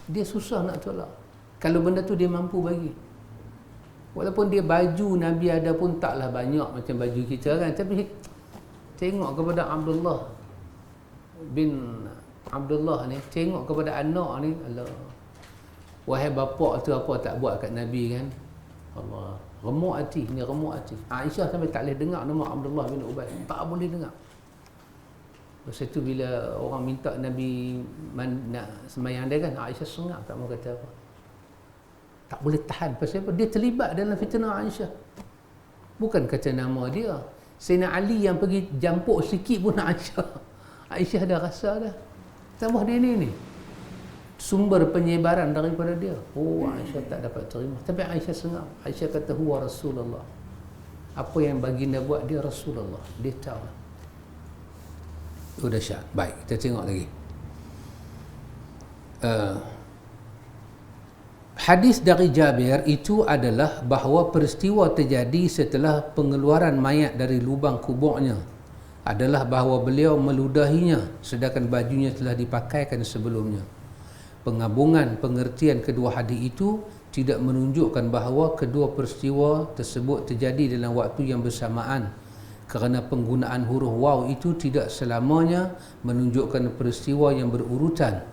dia susah nak tolak. Kalau benda tu dia mampu bagi. Walaupun dia baju Nabi ada pun taklah banyak macam baju kita kan, tapi tengok kepada Abdullah ni, tengok kepada anak ni, Allah, wahai bapa tu apa tak buat kat Nabi kan. Allah, remuk hati, ni remuk hati. Aisyah sampai tak boleh dengar nama Abdullah bin Ubay, tak boleh dengar. Lepas tu bila orang minta Nabi nak semayang dia kan, Aisyah sengak, tak mau kata apa, tak boleh tahan. Pasal apa? Dia terlibat dalam fitnah Aisyah. Bukan kata nama dia, Sayyidina Ali yang pergi jampuk sikit pun Aisyah. Aisyah dah rasa dah. Tambah dia ni sumber penyebaran daripada dia. Aisyah tak dapat terima. Tapi Aisyah sengak. Aisyah kata huwa Rasulullah. Apa yang baginda buat, dia Rasulullah. Dia tahu. Dahsyat. Baik, kita tengok lagi. Hadis dari Jabir itu adalah bahawa peristiwa terjadi setelah pengeluaran mayat dari lubang kuburnya, adalah bahawa beliau meludahinya sedangkan bajunya telah dipakaikan sebelumnya. Penggabungan pengertian kedua hadis itu tidak menunjukkan bahawa kedua peristiwa tersebut terjadi dalam waktu yang bersamaan, kerana penggunaan huruf waw itu tidak selamanya menunjukkan peristiwa yang berurutan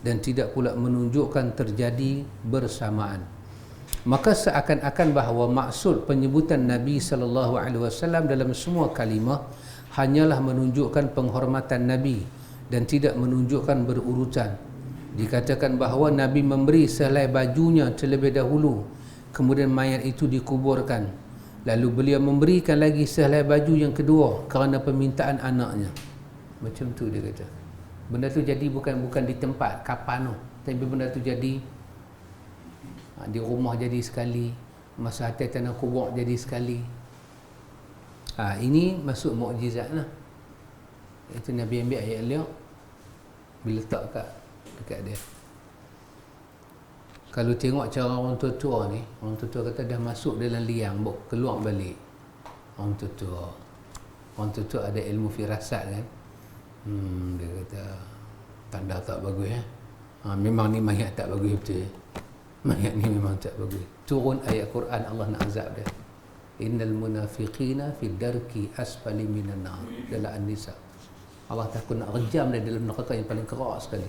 dan tidak pula menunjukkan terjadi bersamaan. Maka seakan-akan bahawa maksud penyebutan Nabi SAW dalam semua kalimah hanyalah menunjukkan penghormatan Nabi dan tidak menunjukkan berurutan. Dikatakan bahawa Nabi memberi sehelai bajunya terlebih dahulu, kemudian mayat itu dikuburkan, lalu beliau memberikan lagi sehelai baju yang kedua kerana permintaan anaknya. Macam tu dia kata. Benda tu jadi bukan di tempat kapan tu, tapi benda tu jadi di rumah jadi sekali, masa atas tanah kubur jadi sekali. Ini masuk mukjizat lah. Itu Nabi ambil ayat liak, bila letak dekat dia. Kalau tengok cara orang tua-tua ni, orang tua-tua kata dah masuk dalam liang, keluar balik. Orang tua-tua. Orang tua-tua ada ilmu firasat kan. Dia kata, tanda tak bagus memang ni mayat tak bagus betul. Mayat ni memang tak bagus. Turun ayat Quran, Allah nak azab dia. Innal munafiqina fi darki asfali minan nar. Dalam An-Nisa. Allah takut nak rejam dia dalam neraka yang paling keras sekali.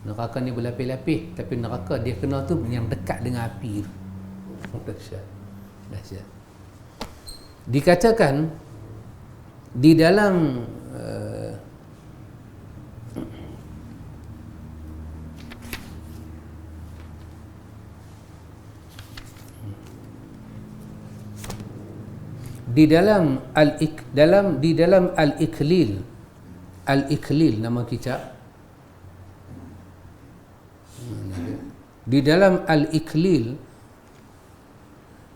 Neraka ni berlapis-lapis, tapi neraka dia kena tu yang dekat dengan api tu. Dahsyat. Dikatakan di dalam Al-Iklil nama kitab. Di dalam Al-Iklil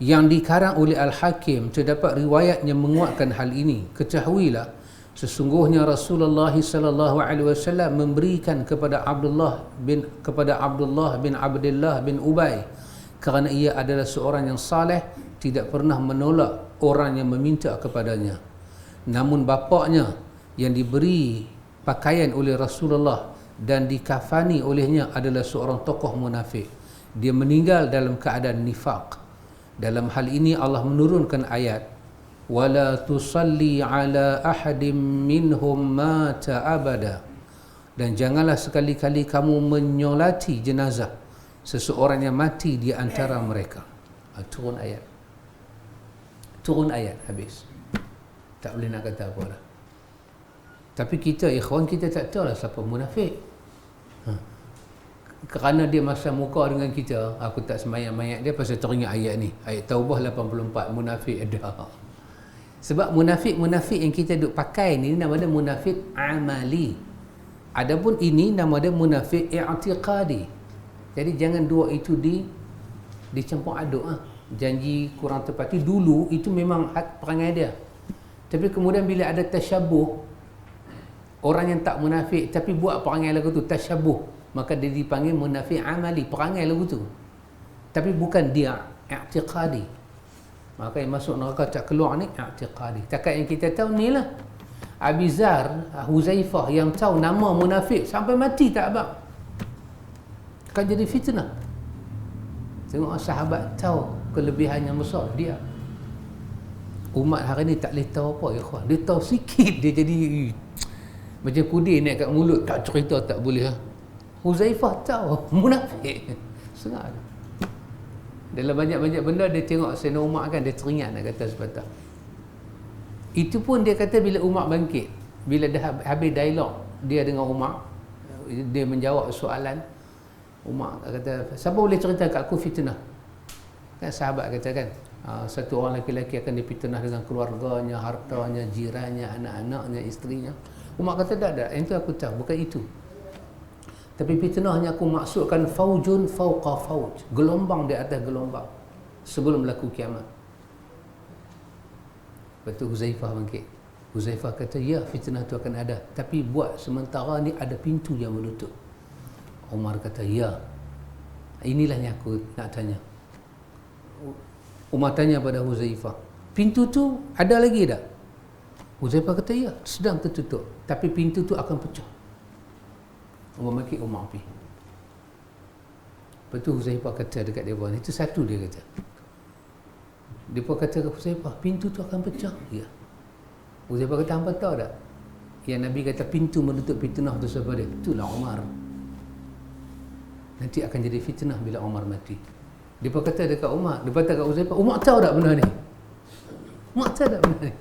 yang dikarang oleh Al-Hakim terdapat riwayat yang menguatkan hal ini. Ketahuilah sesungguhnya Rasulullah sallallahu alaihi wasallam memberikan kepada Abdullah bin Abdullah bin Ubay kerana ia adalah seorang yang saleh, tidak pernah menolak orang yang meminta kepadanya. Namun bapaknya yang diberi pakaian oleh Rasulullah dan dikafani olehnya adalah seorang tokoh munafik. Dia meninggal dalam keadaan nifaq. Dalam hal ini Allah menurunkan ayat, wala tusalli ala ahadim minhum mata abada, dan janganlah sekali-kali kamu menyolati jenazah seseorang yang mati di antara mereka. Turun ayat habis. Tak boleh nak kata apa dah. Tapi kita ikhwan, kita tak tahu lah siapa munafik. Kerana dia masa muka dengan kita, aku tak sembahyang mayat dia pasal teringat ayat ni, ayat Taubah 84, munafik ada. Sebab munafik yang kita duk pakai ni nama dia munafik amali. Adapun ini nama dia munafik i'tiqadi. Jadi jangan dua itu dicampur aduk Janji kurang tepati dulu itu memang perangai dia. Tapi kemudian bila ada tasyabuh, orang yang tak munafik tapi buat perangai lagu tu tasyabuh, maka dia dipanggil munafik amali, perangai lagu tu. Tapi bukan dia i'tiqadi. Maka yang masuk neraka tak keluar ni i'tiqadi. Takat yang kita tahu ni lah. Abi Zar, Huzaifah yang tahu nama munafik sampai mati tak abang. Kan jadi fitnah. Tengok sahabat tahu kelebihan yang besar dia. Umat hari ni tak boleh tahu apa ikhwan. Dia tahu sikit dia jadi macam kudir naik kat mulut, tak cerita tak boleh. Huzaifah tahu munafik. Sengat. Dalam banyak-banyak benda dia tengok Sayyidina Umar kan, dia teringat nak kata sepatah. Itu pun dia kata bila Umar bangkit, bila dah habis dialog dia dengan Umar, dia menjawab soalan, Umar kata, siapa boleh cerita kat aku fitnah? Kan sahabat kata kan, satu orang lelaki akan difitnah dengan keluarganya, hartanya, jirannya, anak-anaknya, isterinya. Umar kata tak, yang tu aku tahu, bukan itu. Tapi fitnahnya aku maksudkan faujun fauqa fauj, gelombang di atas gelombang sebelum berlaku kiamat. Betul Huzaifah bangkit. Huzaifah kata, ya fitnah tu akan ada, tapi buat sementara ni ada pintu yang menutup. Umar kata, ya. Inilah yang aku nak tanya. Umar tanya pada Huzaifah, pintu tu ada lagi tak? Huzaifah kata, ya, sedang tertutup, tapi pintu tu akan pecah. Umar bangkit, Umar pergi. Lepas tu Huzaifah kata dekat dia, itu satu dia kata. Dia pun kata ke Huzaifah, pintu tu akan pecah. Ya. Huzaifah kata, hampa tahu tak? Yang Nabi kata pintu menutup fitnah tu siapa dia? Itulah Umar. Nanti akan jadi fitnah bila Umar mati. Dia pun kata dekat Umar, dia kata dekat Huzaifah, Umar tahu tak benda ni? Umar tahu tak benda ni?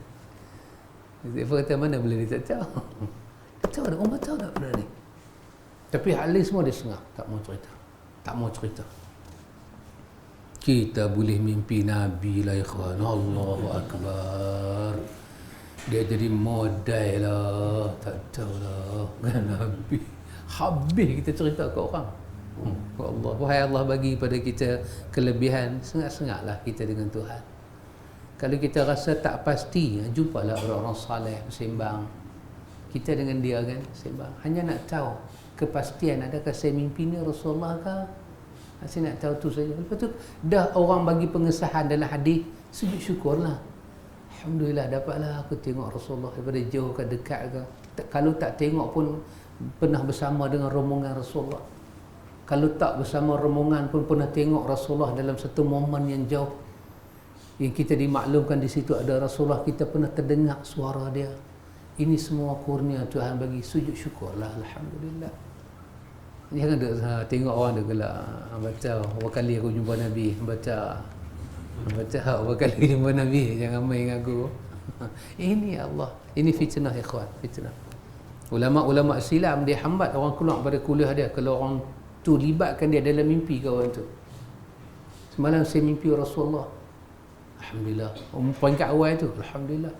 Huzaifah kata, mana boleh dia tak tahu? Dia tahu tak, Umar tahu tak benda ni? Tapi hal lain semua dia sengah, tak mau cerita. Tak mau cerita. Kita boleh mimpi Nabi lah ikhwan. Allahu Akbar. Dia jadi model lah. Tak tahulah kan Nabi. Habis kita cerita ke orang. Allah, wahai Allah bagi pada kita kelebihan, sengat-sengatlah kita dengan Tuhan. Kalau kita rasa tak pasti, jumpalah orang-orang saleh bersembang. Kita dengan dia kan sembang. Hanya nak tahu kepastian, adakah saya mimpi ni Rasulullah kah? Saya nak tahu tu saja. Lepas tu dah orang bagi pengesahan dalam hadis, sujud syukurlah. Alhamdulillah dapatlah aku tengok Rasulullah daripada jauh ke dekat ke. Kalau tak tengok pun pernah bersama dengan rombongan Rasulullah. Kalau tak bersama rombongan pun pernah tengok Rasulullah dalam satu momen yang jauh. Yang kita dimaklumkan di situ ada Rasulullah, kita pernah terdengar suara dia. Ini semua kurnia Tuhan bagi, sujud syukurlah. Alhamdulillah. Jangan tengok orang dia gelak, baca berapa kali aku jumpa Nabi, baca berapa kali jumpa Nabi, jangan main dengan aku. Ini Allah, ini fitnah ikhwan, fitnah. Ulama-ulama Islam dia hambat orang keluar pada kuliah dia kalau orang tu libatkan dia dalam mimpi kawan tu. Semalam saya mimpi Rasulullah. Alhamdulillah. Peringkat awal tu, alhamdulillah.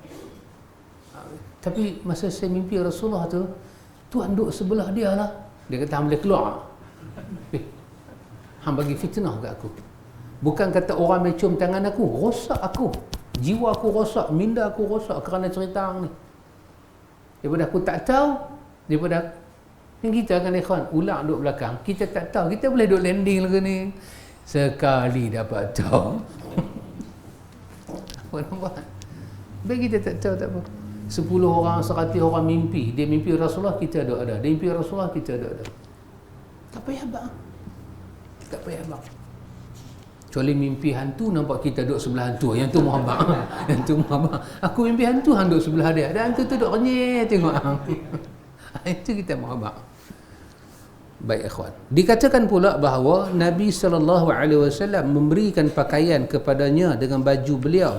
Tapi masa saya mimpi Rasulullah tu, Tuhan duduk sebelah dia lah. Dia kata, hang boleh keluar. Hang bagi fitnah kat aku. Bukan kata orang mencium tangan aku, rosak aku. Jiwa aku rosak, minda aku rosak kerana cerita hang ni. Daripada aku tak tahu, daripada yang kita akan ikhwan, ulang duduk belakang, kita tak tahu, kita boleh duduk landing lagi ni. Sekali dapat tahu. Apa nampak? Bagi kita tak tahu tak apa. 10 orang, 100 orang mimpi. Dia mimpi Rasulullah, kita ada. Dia mimpi Rasulullah, kita ada. Tak payah bang. Tak payah bang. Kecuali mimpi hantu, nampak kita duduk sebelah hantu. Yang tu Muhammad. Yang tu Muhammad. Aku mimpi hantu, hang duduk sebelah dia. Dan hantu tu duduk renyeh tengok hang. Itu kita Muhammad. Baik ikhwan. Dikatakan pula bahawa Nabi SAW memberikan pakaian kepadanya dengan baju beliau.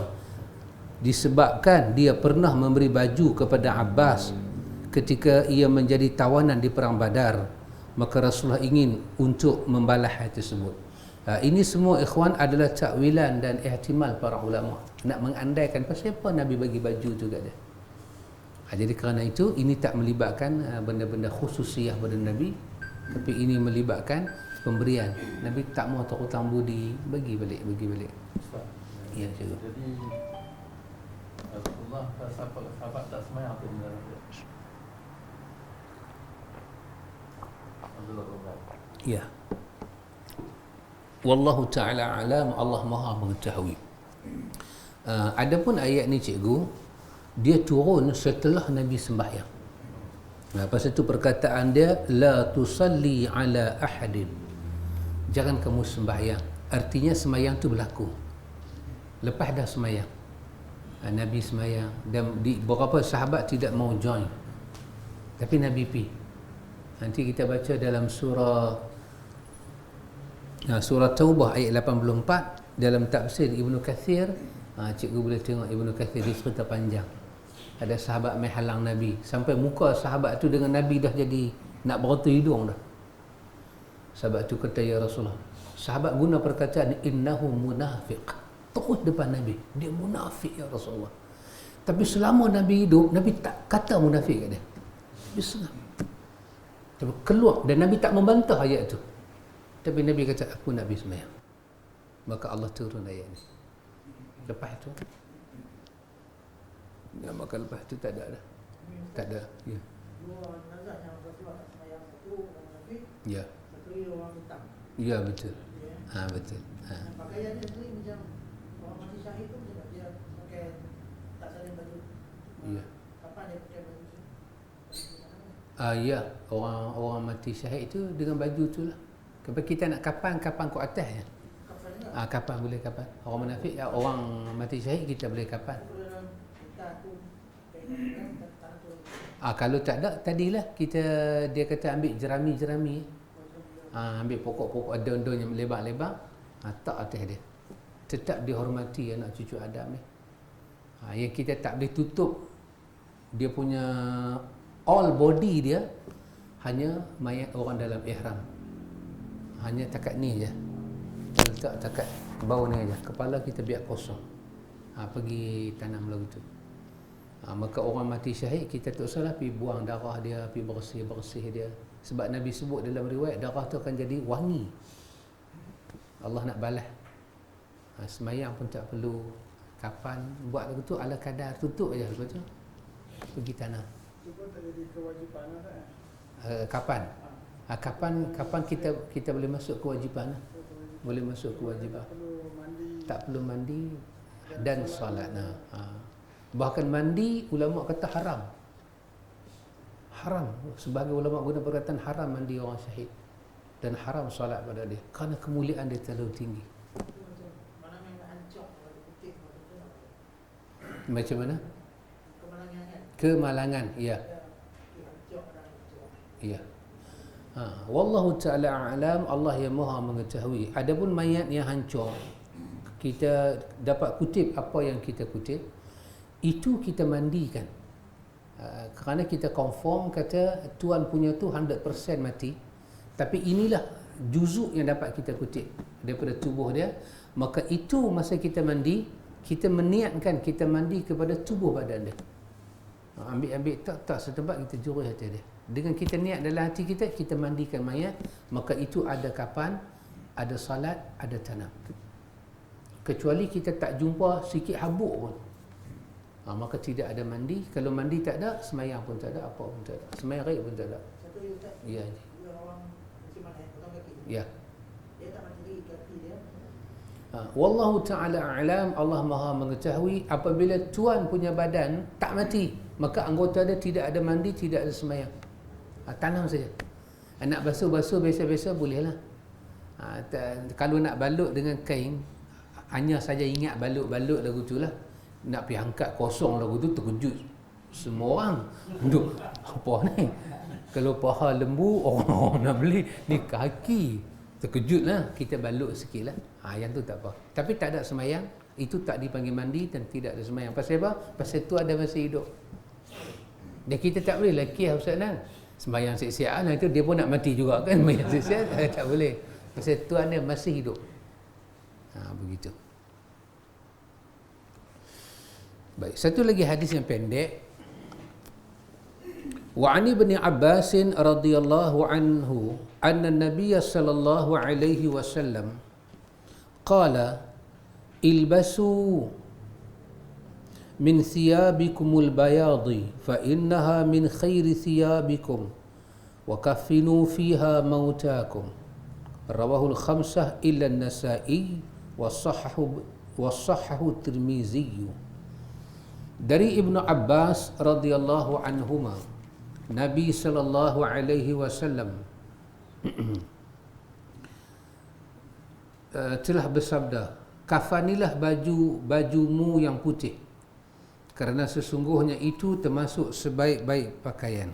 Disebabkan dia pernah memberi baju kepada Abbas ketika ia menjadi tawanan di perang Badar, maka Rasulullah ingin untuk membalas hal tersebut. Ini semua ikhwan adalah takwilan dan ihtimal para ulama nak mengandaikan pasal apa Nabi bagi baju tu kat dia. Jadi kerana itu ini tak melibatkan benda-benda khususiyah pada Nabi, tapi ini melibatkan pemberian. Nabi tak mau hutang budi, bagi balik. Ya, cikgu. Jadi Rasulullah sahabat tak semayang tu benar. Ya. Wallahu ta'ala alam, Allah Maha mengetahui. Adapun ayat ni cikgu, dia turun setelah Nabi sembahyang. Pasal itu perkataan dia la tusalli ala ahadin. Jangan kamu sembahyang. Artinya sembahyang tu berlaku. Lepas dah sembahyang. Nabi sembahyang dan beberapa sahabat tidak mau join. Tapi Nabi pi. Nanti kita baca dalam surah Taubah ayat 84 dalam tafsir Ibnu Kathir. Cikgu boleh tengok Ibnu Kathir dia cerita panjang. Ada sahabat mai halang Nabi sampai muka sahabat tu dengan Nabi dah jadi nak berota hidung dah. Sahabat tu kata, ya Rasulullah, sahabat guna perkataan innahu munafiq. Terus depan Nabi, dia munafik ya Rasulullah. Tapi selama Nabi hidup, Nabi tak kata munafik kat dia. Dia senang. Tapi keluar dan Nabi tak membantah ayat tu. Tapi Nabi kata, aku Nabi sembahyang. Maka Allah turun ayat ni. Lepas tu ya, maka lepas tu tak ada dah. Tak ada. Ya. Dua nazar yang Rasulullah sembahyang, satu orang Nabi, Ya. satu orang hitam. Ya, betul. Ya. Betul. Pakaiannya sendiri macam orang mati syahid tu macam dia pakai tak salin baju. Ya. Kapan dia pakai baju tu? Ya, orang mati syahid tu dengan baju tu lah. Kalau kita nak kapan kau atas ya. Kapan juga? Kapan boleh kapan. Orang munafik, orang mati syahid kita boleh kapan. Kalau tak ada, tadilah dia kata ambil jerami-jerami. Ambil pokok-pokok daun-daun yang lebar-lebar, tak atas dia. Tetap dihormati anak cucu Adam ni. Yang kita tak boleh tutup dia punya all body dia, hanya mayat orang dalam ihram. Hanya takat ni je. Letak takat bau ni aja. Kepala kita biar kosong. Pergi tanam lagu tu. Maka orang mati syahid kita tak salah pergi buang darah dia, pergi bersih-bersih dia. Sebab Nabi sebut dalam riwayat darah tu akan jadi wangi. Allah nak balas. Semayang pun tak perlu. Kapan buat lagu tu ala kadar, tutup aja lepas tu pergi tanam. Itu pun tak jadi kewajipan lah. Kapan? Kapan kita boleh masuk kewajipan? boleh masuk kewajiban. Tak perlu mandi. Tak perlu mandi dan solat. Bahkan mandi ulama kata haram. Haram. Sebagai ulama guna perkataan haram mandi orang syahid dan haram solat pada dia kerana kemuliaan dia terlalu tinggi. Mana yang ancok kalau putih macam tu. Macam mana? Kemalangan kan? Kemalangan, ya. Ancok dan ancok. Ya. Wallahu ta'ala a'lam, Allah yang maha mengetahui. Adapun mayat yang hancur, kita dapat kutip apa yang kita kutip, itu kita mandikan. Kerana kita confirm kata tuan punya tu 100% mati, tapi inilah juzuk yang dapat kita kutip daripada tubuh dia, maka itu masa kita mandi, kita meniatkan kita mandi kepada tubuh badan dia. Ambil tak setempat kita jurus hati dia. Dengan kita niat dalam hati kita, kita mandikan mayat, maka itu ada kapan, ada salat, ada tanam. Kecuali kita tak jumpa sikit habuk pun, maka tidak ada mandi. Kalau mandi tak ada, semayang pun tak ada, apa pun tak ada, semayang raib pun tak ada. Satu lagi Ustaz. Ya. Dia orang musliman potong kaki. Ya. Dia tak mandi lagi kaki dia. Wallahu ta'ala a'lam, Allah maha mengetahui. Apabila tuan punya badan tak mati, maka anggota dia tidak ada mandi, tidak ada semayang. Tanam saja. Nak basuh-basuh biasa-biasa bolehlah. Kalau nak balut dengan kain, hanya saja ingat balut-balut lagu tu lah. Nak pergi angkat kosong lagu tu, terkejut semua orang. Duk, apa ni? Kalau paha lembu, orang nak beli, ni kaki. Terkejutlah, kita balut sikit lah. Yang tu tak apa. Tapi tak ada semayang, itu tak dipanggil mandi dan tidak ada semayang. Pasal apa? Pasal tu ada masa hidup. Dan kita tak boleh lelaki Ustaz Nan sembahyang siap-siap itu dia pun nak mati juga kan. Sembahyang siap-siap tak boleh. Pasal tuan dia masih hidup. Begitu. Baik, satu lagi hadis yang pendek. Wa 'an Ibn Abbas radhiyallahu anhu anna an-nabiy sallallahu alaihi wasallam qala ilbasu min thiyabikumul bayadi fa innaha min khairi thiyabikum wa kaffinu fiha mautakum. Rawahul khamsah illa an-Nasa'i wa sahhahu Tirmizi. Dari Ibnu Abbas radhiyallahu anhuma, Nabi sallallahu alaihi wasallam telah bersabda, kafanilah bajumu yang putih, kerana sesungguhnya itu termasuk sebaik-baik pakaian.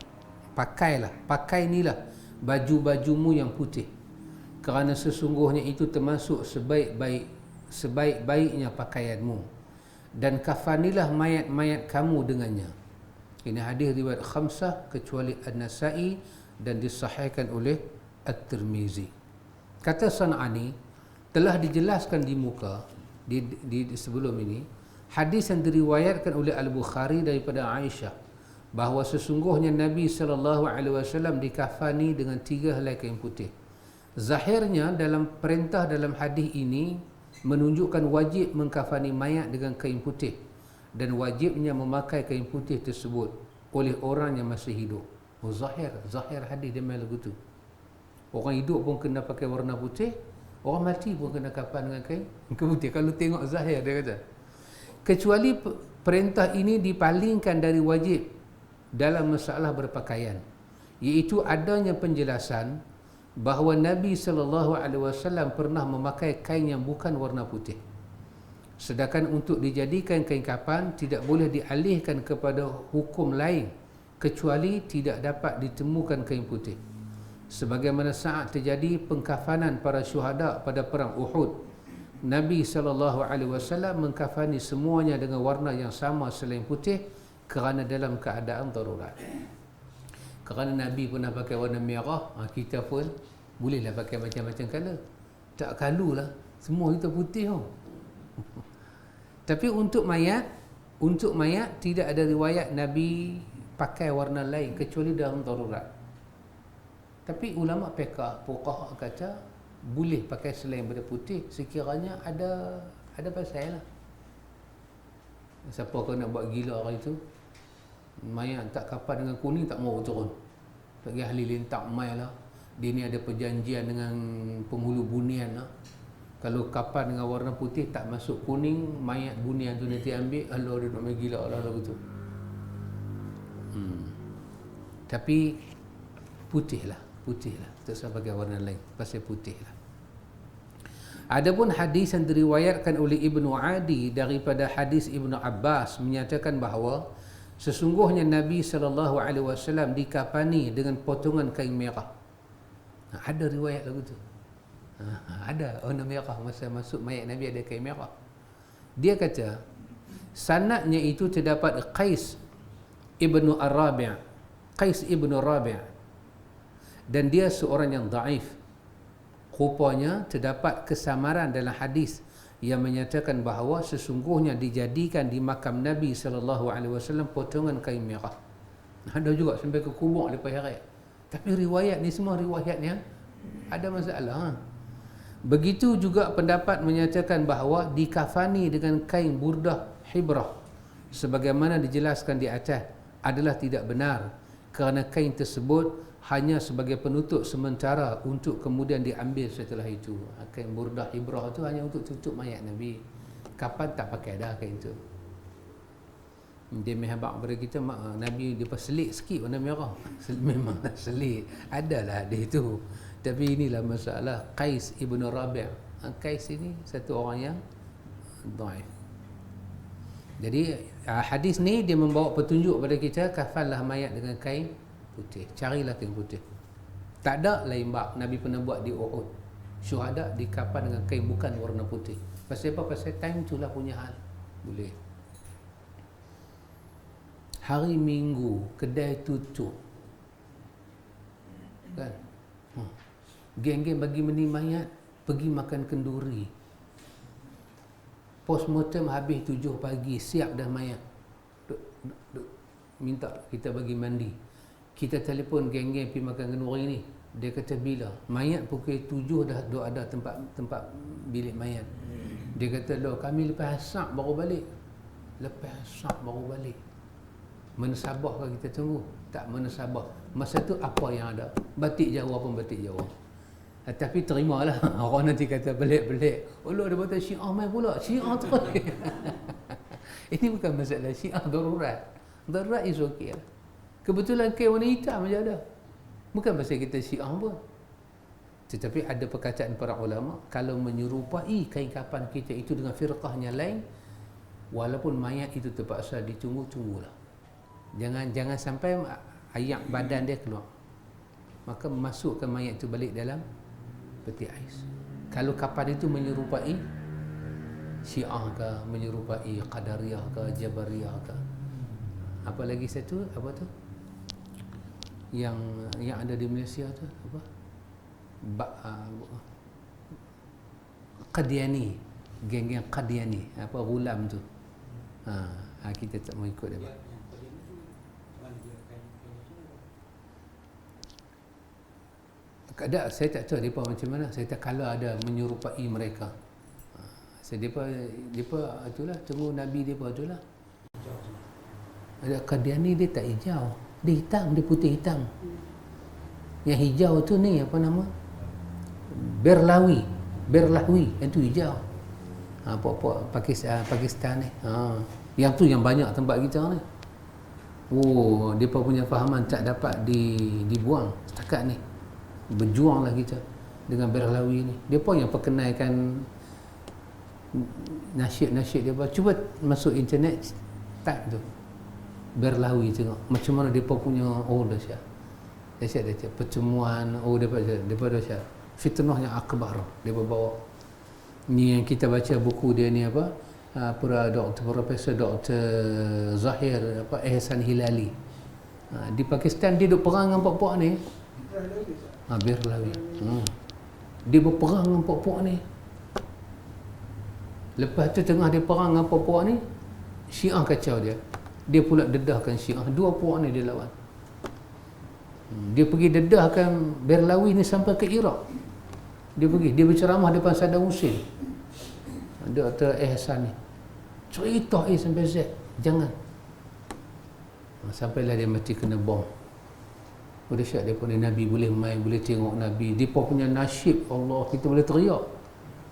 Pakainilah baju-bajumu yang putih, kerana sesungguhnya itu termasuk sebaik-baiknya pakaianmu, dan kafanilah mayat-mayat kamu dengannya. Ini hadis riwayat khamsah kecuali An-Nasa'i dan disahihkan oleh At-Tirmizi. Kata San'ani, telah dijelaskan di muka di sebelum ini hadis yang diriwayatkan oleh Al-Bukhari daripada Aisyah bahawa sesungguhnya Nabi SAW dikafani dengan 3 helai kain putih. Zahirnya dalam perintah dalam hadis ini menunjukkan wajib mengkafani mayat dengan kain putih dan wajibnya memakai kain putih tersebut oleh orang yang masih hidup. Zahir hadis dia main lagu tu. Orang hidup pun kena pakai warna putih, orang mati pun kena kafan dengan kain putih. Kalau tengok zahir dia kata. Kecuali perintah ini dipalingkan dari wajib dalam masalah berpakaian, iaitu adanya penjelasan bahawa Nabi SAW pernah memakai kain yang bukan warna putih. Sedangkan untuk dijadikan kain kafan tidak boleh dialihkan kepada hukum lain kecuali tidak dapat ditemukan kain putih. Sebagaimana saat terjadi pengkafanan para syuhada pada perang Uhud, Nabi SAW mengkafani semuanya dengan warna yang sama selain putih kerana dalam keadaan darurat. Kerana Nabi pernah pakai warna merah, kita pun bolehlah pakai macam-macam color. Tak kalulah, semua kita putih. Tapi untuk mayat tidak ada riwayat Nabi pakai warna lain kecuali dalam darurat. Tapi ulama fuqaha kata boleh pakai selain daripada putih sekiranya ada pasal lah. Siapa kau nak buat gila hari tu, mayat tak kapan dengan kuning tak mau turun. Bagi ahli lintak mai lah, dia ni ada perjanjian dengan penghulu bunian lah. Kalau kapan dengan warna putih tak masuk kuning, mayat bunian tu nanti ambil, Allah dia nak main gila lah begitu. Tapi putih lah. Tak usah pakai warna lain, pasal putih lah. Adapun hadis yang diriwayatkan oleh Ibnu Adi daripada hadis Ibnu Abbas menyatakan bahawa sesungguhnya Nabi SAW dikafani dengan potongan kain merah. Ada riwayat lagu tu. Ada warna merah masa masuk mayat Nabi ada kain merah. Dia kata sanadnya itu terdapat Qais ibnu Ar-Rabi'. Qais ibnu Rabi' dan dia seorang yang dhaif. Rupanya terdapat kesamaran dalam hadis yang menyatakan bahawa sesungguhnya dijadikan di makam Nabi SAW potongan kain merah. Ada juga sampai ke kubur lepas heret. Tapi riwayat ni semua riwayat yang ada masalah. Begitu juga pendapat menyatakan bahawa dikafani dengan kain burdah hibrah sebagaimana dijelaskan di atas adalah tidak benar kerana kain tersebut hanya sebagai penutup sementara untuk kemudian diambil setelah itu. Kain burdah hibrah tu hanya untuk tutup mayat Nabi. Kapan tak pakai dah kain tu. Dia menghabak kepada kita, Nabi dia selit sikit warna merah. Memang selit. Adalah dia itu. Tapi inilah masalah Qais ibn Rabi'. Qais ini satu orang yang dhaif. Jadi hadis ni dia membawa petunjuk kepada kita, kafanlah mayat dengan kain putih. Carilah kain putih. Tak ada lain bab Nabi pernah buat di Uhud. Syuhada dikafan dengan kain bukan warna putih. Pasal apa? Pasal time itulah punya hal. Boleh. Hari Minggu kedai tutup. Kan? Geng-geng bagi meni mayat pergi makan kenduri. Postmortem habis 7 pagi, siap dah mayat. Duk, minta kita bagi mandi. Kita telefon geng-geng pergi makan kenduri ni. Dia kata bila? Mayat pukul 7 dah ada tempat bilik mayat. Dia kata loh, kami lepas asap baru balik. Lepas asap baru balik. Menasabah ke kita tunggu? Tak menasabah. Masa tu apa yang ada? Batik Jawa pun batik Jawa. Tapi terimalah. Orang nanti kata belik-belik. Allah dia kata Syiah main pula. Syiah tu. Ini bukan masalah Syiah darurat. Darurat is okay lah. Kebetulan kain warna hitam saja ada. Bukan pasal kita Syiah pun. Tetapi ada perkataan para ulama, kalau menyerupai kain kafan kita itu dengan firqahnya lain, walaupun mayat itu terpaksa ditunggu-tunggulah. Jangan sampai ayak badan dia keluar. Maka masukkan mayat itu balik dalam peti ais. Kalau kafan itu menyerupai Syiah ke, menyerupai Qadariyah ke, Jabariyah ke. Apa lagi satu? Apa tu? Yang ada di Malaysia tu apa? Qadiani. Geng-geng Qadiani. Apa Ghulam tu. Kita tak mau ikut dia. Ada, saya tak tahu mereka macam mana. Saya tak kalau ada menyerupai mereka. Saya mereka itulah, tunggu Nabi mereka itulah. Ada Qadiani dia tak hijau. Dia hitam, dia putih hitam. Yang hijau tu ni apa nama? Berlawi, yang tu hijau. Apa Pakistan ni. Yang tu yang banyak tempat kita ni. Oh, depa punya fahaman tak dapat dibuang setakat ni. Berjuanglah kita dengan Berlawi ni. Depa yang perkenalkan nasyid depa. Cuba masuk internet type tu. Berlawi tengok macam mana depa punya dahsyat. Dahsyat pertemuan depa dahsyat. Fitnah yang akbar depa bawa. Ni yang kita baca buku dia ni apa? Profesor Dr. Zahir Ehsan Hilali. Di Pakistan dia duk perang dengan puak-puak ni. Berlawi. Dia berperang dengan puak-puak ni. Lepas tu tengah dia perang dengan puak-puak ni, Syiah kacau dia. Dia pula dedahkan Syiah. Dua puak ni dia lawan. Dia pergi dedahkan Berlawi ni sampai ke Iraq. Dia berceramah depan Saddam Hussein. Dr. Ehsan ni cerita A sampai Z. Jangan. Sampailah dia mati kena bom. Dahsyat dia punya Nabi boleh main, boleh tengok Nabi. Dia punya nasyid Allah, kita boleh teriak.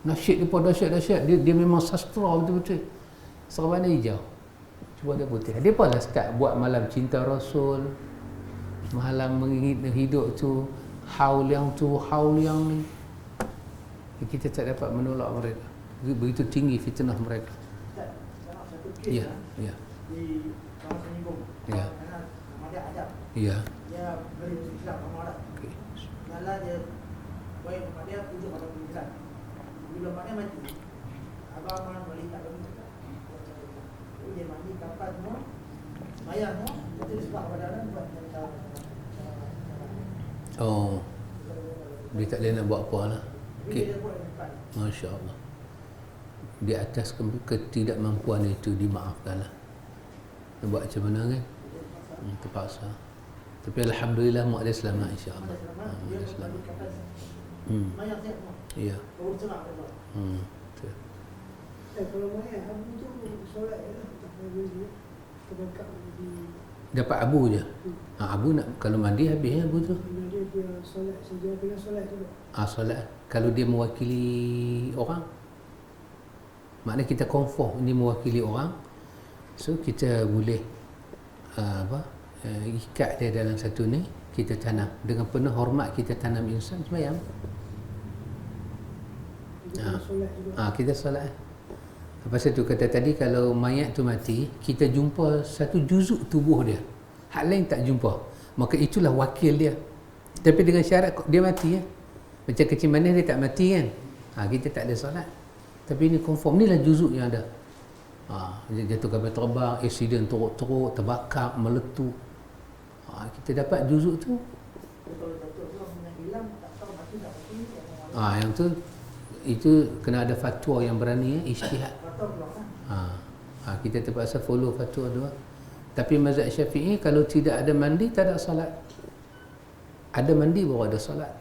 Nasyid dia pun dahsyat. Dia memang sastra betul-betul. Serabana hijau. Cuba dia putih. Dia pun lah start buat malam cinta Rasul. Malam hidup tu. Haul yang ni. Kita tak dapat menolak mereka. Begitu tinggi fitnah mereka. Satu kes Ya. di kawasan Ibu. Ya. Ada adab. Ya. Dia beri Islam sama orang. Okey. Nyala dia baik kepada dia pujuk pada Islam. Bila mak dia mati, abang mana boleh tak bagi. Dia mandi kapal semua, mayang semua, kita disebab kepada orang buat cara. Oh. Dia tak boleh nak buat apa lah. Okey. Dia buat yang cepat. Masya Allah. Di atas ketidakmampuan itu dimaafkanlah. Nak buat macam mana kan? Terpaksa. Tapi Alhamdulillah mak dia selamat insya-Allah. Dia mandi kapal. Mayang siap semua. Ya. Baru cerak dia buat. Betul. Kalau mayang, abu tu solat je lah. Tak boleh terbakar di... Dapat abu je. Abu nak kalau mandi habis abu tu. Dia solat saja, kena solat tu. Solat. Kalau dia mewakili orang, maknanya kita confirm ini mewakili orang, so kita boleh ikat dia dalam satu ni, kita tanam dengan penuh hormat, kita tanam insan sembahyang. Kita solat. Lepas tu kata tadi, kalau mayat tu mati, kita jumpa satu juzuk tubuh dia, hak lain tak jumpa, maka itulah wakil dia. Tapi dengan syarat dia mati ya. Macam kecil manis dia tak mati kan, kita tak ada solat. Tapi ini confirm, inilah juzuk yang ada. Jatuh kapal terbang, aksiden teruk-teruk, terbakar, meletup. Kita dapat juzuk tu. Kalau Datuk tu punya hilang, tak tahu mati tak mati. Yang tu, itu kena ada fatwa yang berani, ijtihad. Kita terpaksa follow fatwa dua. Tapi mazhab Syafi'i, kalau tidak ada mandi, tak ada solat. Ada mandi baru ada solat.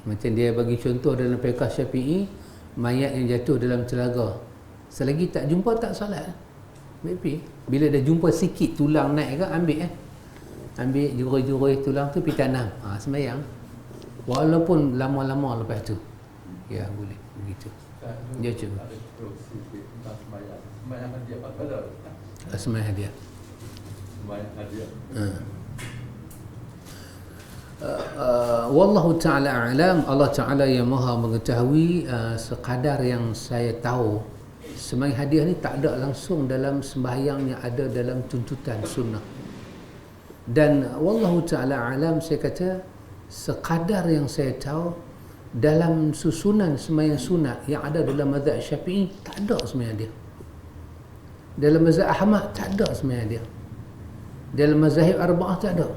Macam dia bagi contoh dalam fiqh Syafi'i, mayat yang jatuh dalam telaga, selagi tak jumpa tak solat. Bila dah jumpa sikit tulang naik ke, ambil juroi-juroi tulang tu pergi tanam, sembahyang. Walaupun lama-lama lepas tu, ya boleh begitu. Dia cuba. Semayang hadiah apa dah? Sembahyang hadiah. Semayang hadiah. Wallahu ta'ala a'lam. Allah Ta'ala yang maha mengetahui. Sekadar yang saya tahu, sembahyang hadiah ni tak ada langsung dalam sembahyang yang ada dalam tuntutan sunnah. Dan wallahu ta'ala a'lam, saya kata sekadar yang saya tahu, dalam susunan sembahyang sunat yang ada dalam mazhab Syafi'i, tak ada sembahyang hadiah. Dalam mazhab Ahmad tak ada sembahyang hadiah. Dalam mazhab Arba'ah tak ada.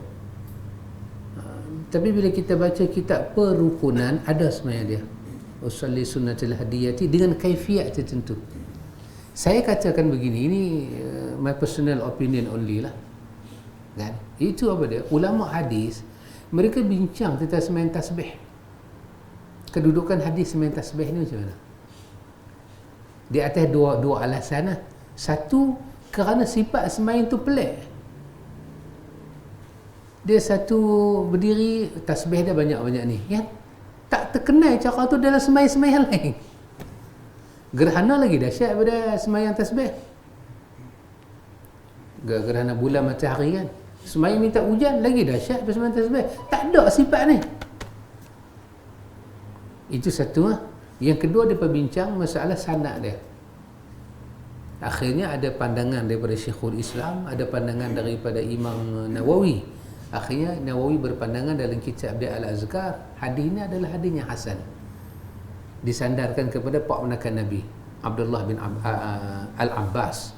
Tapi bila kita baca kitab perukunan, ada sembahyang hadiah. Usalli sunnatil hadiyati dengan kaifiat tertentu. Saya katakan begini, ini my personal opinion only lah. Kan? Itu apa dia? Ulama hadis, mereka bincang tentang sembahyang tasbih. Kedudukan hadis sembahyang tasbih ni macam mana? Di atas dua alasan lah. Satu, kerana sifat sembahyang tu pelik. Dia satu berdiri, tasbih dia banyak-banyak ni. Yang tak terkenal cara tu dalam sembahyang-sembahyang lain. Gerhana lagi dahsyat daripada sembahyang tasbih. Gerhana bulan matahari kan. Sembahyang minta hujan lagi dahsyat daripada sembahyang tasbih. Tak ada sifat ni. Itu satu lah. Yang kedua, dia perbincang masalah sanad dia. Akhirnya ada pandangan daripada Syekhul Islam, ada pandangan daripada Imam Nawawi. Akhirnya Nawawi berpandangan dalam kitab dia Al-Azkar, hadis ini adalah hadis yang hasan. Disandarkan kepada pak menakan Nabi Abdullah bin Al-Abbas.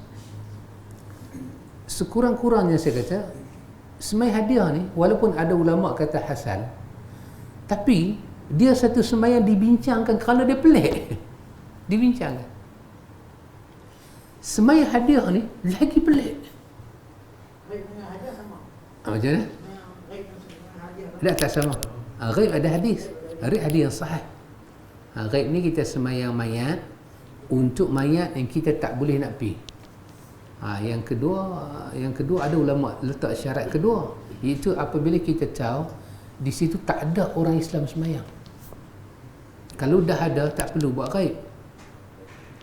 Sekurang-kurangnya saya kata, sembahyang hadiah ni walaupun ada ulama kata hasan, tapi dia satu sembahyang dibincangkan kerana dia pelik. Dibincangkan. Sembahyang hadiah ni lagi pelik. Macam mana? Dah tak sama. Ghaib ada hadis. Ghaib hadis yang sahih. Ghaib ni kita sembahyang mayat untuk mayat yang kita tak boleh nak pergi. Yang kedua ada ulama letak syarat kedua, iaitu apabila kita tahu di situ tak ada orang Islam sembahyang. Kalau dah ada, tak perlu buat gaib.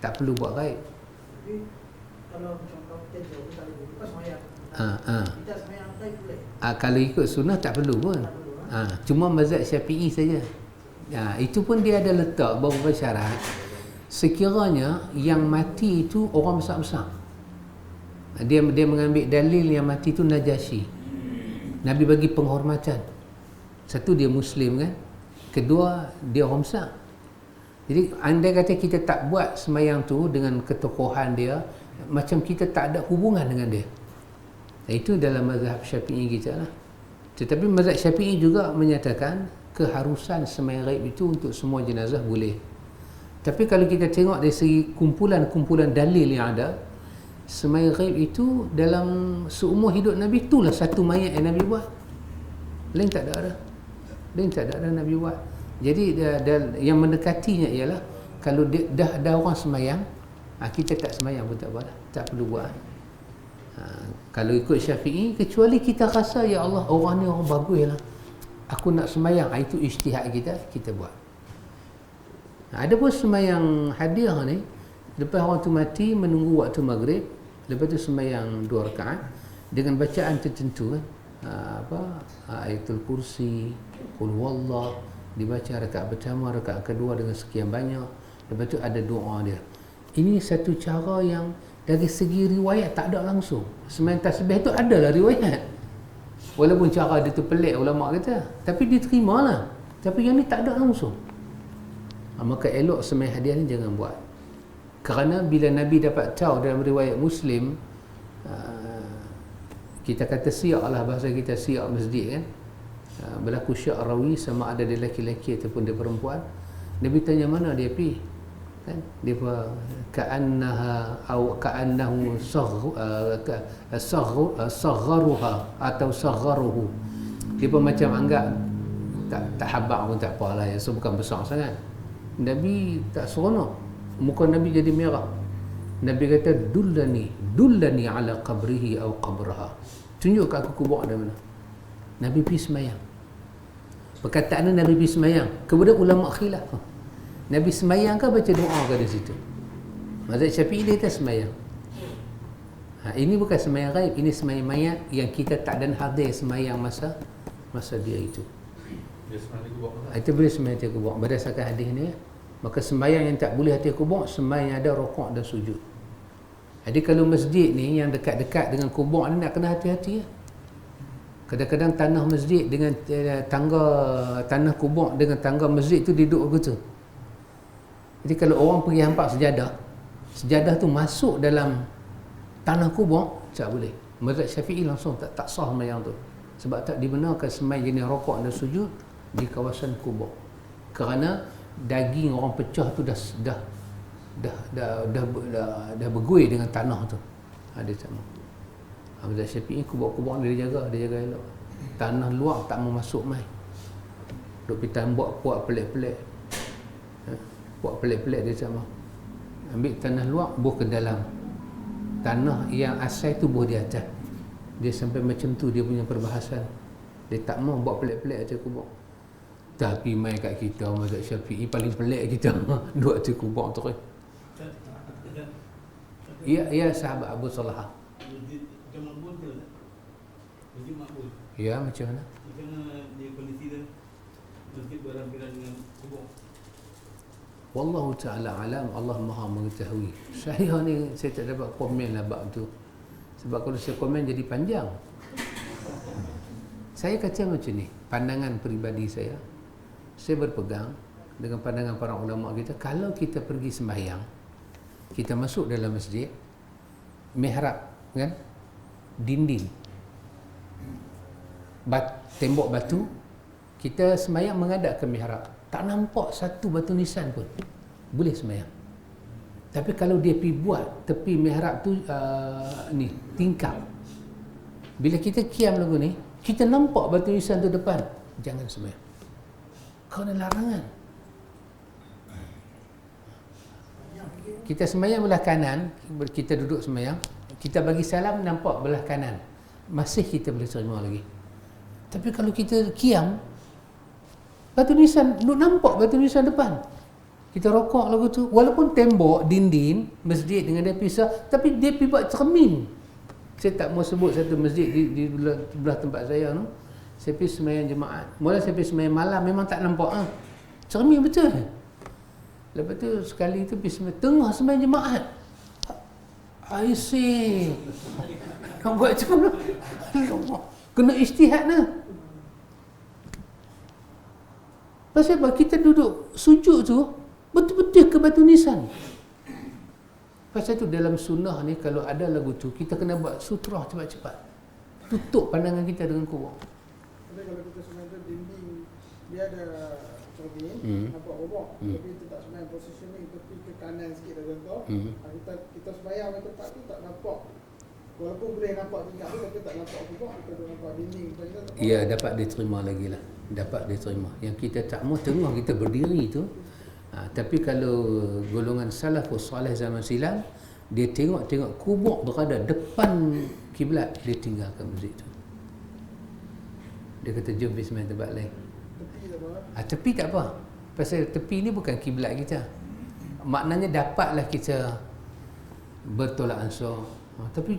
Tak perlu buat gaib. Tapi kalau macam kita jauh kita boleh buka semayang. Kita semayang gaib boleh. Kalau ikut sunnah tak perlu pun. Tak perlu. Cuma mazhab Syafi'i saja. Itu pun dia ada letak beberapa syarat. Sekiranya yang mati itu orang besar-besar. Dia mengambil dalil yang mati itu Najasyi. Nabi bagi penghormatan. Satu, dia Muslim kan. Kedua, dia orang besar. Jadi andai kata kita tak buat semayang tu dengan ketokohan dia, macam kita tak ada hubungan dengan dia. Itu dalam mazhab Syafi'i kita lah. Tetapi mazhab Syafi'i juga menyatakan keharusan semayang gaib itu untuk semua jenazah boleh. Tapi kalau kita tengok dari segi kumpulan-kumpulan dalil yang ada, semayang gaib itu dalam seumur hidup Nabi, itulah satu mayat yang Nabi buat. Lain tak ada. Lain tak ada Nabi buat. Jadi yang mendekatinya ialah kalau dah ada orang semayang, kita tak semayang pun tak apa dah. Tak perlu buat. Kalau ikut Syafi'i, kecuali kita rasa ya Allah orang ni orang bagus lah, aku nak semayang, itu ijtihad kita buat. Ada pun semayang hadiah ni, lepas orang tu mati menunggu waktu maghrib, lepas tu semayang 2 rakaat dengan bacaan tertentu kan. Ayatul Kursi, Qul Huwallah, dibaca rakaat pertama, rakaat kedua dengan sekian banyak. Lepas tu ada doa dia. Ini satu cara yang dari segi riwayat tak ada langsung. Semayang tasbih tu adalah riwayat. Walaupun cara dia tu pelik ulama kata, tapi diterimalah. Tapi yang ni tak ada langsung. Maka elok semayang hadiah ni jangan buat. Kerana bila Nabi dapat tahu dalam riwayat Muslim, kita kata siyak lah, bahasa kita siyak masjid kan, berlaku syak rawi, sama ada dia lelaki-lelaki ataupun dia perempuan. Nabi tanya mana dia pergi kan, dia ka'annahu sagharuha atau sagharuhu, dia pun macam anggap tak habaq pun tak apalah ya, so bukan besar sangat. Nabi tak seronok, muka Nabi jadi merah. Nabi kata dullani ala qabrihi atau qabraha, tunjuk kat aku kubur ada mana. Nabi pergi semayang. Perkataan Nabi pergi semayang, kemudian ulama khilaf, Nabi semayang ke baca doa ke di situ? Mazhab Syafi'i dia kata semayang. Ini bukan semayang gaib, ini semayang mayat yang kita tak ada hadir semayang masa dia itu. Dia semayang kubur. Itu boleh semayang hati kubur berdasarkan hadis ni. Maka sembahyang yang tak boleh hati kubur, sembahyang yang ada rukuk dan sujud. Jadi kalau masjid ni yang dekat-dekat dengan kubur ni nak kena hati-hati ya. Kadang-kadang tanah masjid dengan tanah kubur dengan tangga masjid tu duduk begitu. Jadi kalau orang pergi hampak sejadah tu masuk dalam tanah kubur, tak boleh. Mazhab Syafi'i langsung tak sah sembahyang tu. Sebab tak dibenarkan sembahyang jenis rukuk dan sujud di kawasan kubur. Kerana daging orang pecah tu dah bergui dengan tanah tu. Ada sama. Mazhab Syafi'i kubur-kubur dia jaga elok. Tanah luar tak mau masuk mai. Duk pitan buat pelik-pelik. Buat pelik-pelik dia sama. Ambil tanah luar buh ke dalam. Tanah yang asal tu buh di atas. Dia sampai macam tu dia punya perbahasan. Dia tak mau buat pelik-pelik atas kubur. Tapi mai kat kita mazhab Syafi'i paling pelik kita duk atas kubur tu. Ya sahabat Abu Salah. Ya, macam mana? Macam mana dia kondisi dia masjid berhampiran dengan kubur? Wallahu ta'ala alam, Allah maha mengetahui. Saya tak dapat komen lah bab tu. Sebab kalau saya komen jadi panjang. Saya kata macam ni, pandangan peribadi saya berpegang dengan pandangan para ulama kita. Kalau kita pergi sembahyang, kita masuk dalam masjid, mihrab kan, dinding, tembok batu, kita sembahyang menghadap ke mihrab, tak nampak satu batu nisan pun, boleh sembahyang. Tapi kalau dia pergi buat tepi mihrab tu ni tingkap, bila kita kiam lagu ni, kita nampak batu nisan tu depan, jangan sembahyang. Kerana larangan. Kita sembahyang belah kanan, kita duduk sembahyang, kita bagi salam nampak belah kanan, masih kita boleh terima lagi. Tapi kalau kita kiam, batu nisan, nampak batu nisan depan, Kita rokok lagu tu. Walaupun tembok, dinding, masjid dengan dia pisah, tapi dia pergi buat cermin. Saya tak mau sebut satu masjid di belah tempat saya tu. Saya pergi sembahyang jemaat. Mula saya pergi sembahyang malam, memang tak nampak. Cermin betul. Lepas tu sekali tu pergi sembahyang, tengah sembahyang jemaat. I see. Nak buat macam mana? Kena ijtihad lah. Pasal apa? Kita duduk sujud tu betul-betul ke batu nisan. Pasal tu dalam sunnah ni, kalau ada lagu tu, kita kena buat sutrah cepat-cepat. Tutup pandangan kita dengan kubur. Tapi kalau kita sebenarnya tu dinding, dia ada cermin, nampak robok, tapi kita tak sebenarnya positioning tepi ke kanan sikit dah contoh. Kita sembahyang di tempat tu tak nampak. Walaupun boleh nampak tingkat tu, tapi tak nampak robok, kita tak nampak dinding. Ya, dapat diterima lagi lah. Dapat diterima. Yang kita tak mau tengah kita berdiri tu. Tapi kalau golongan salafus salih zaman silam, dia tengok kubur berada depan kiblat, dia tinggalkan masjid tu. Dia kata jom pergi sembahyang tempat lain. Tepi tak apa. Pasal tepi ni bukan kiblat kita. Maknanya dapatlah kita bertolak ansur. Tapi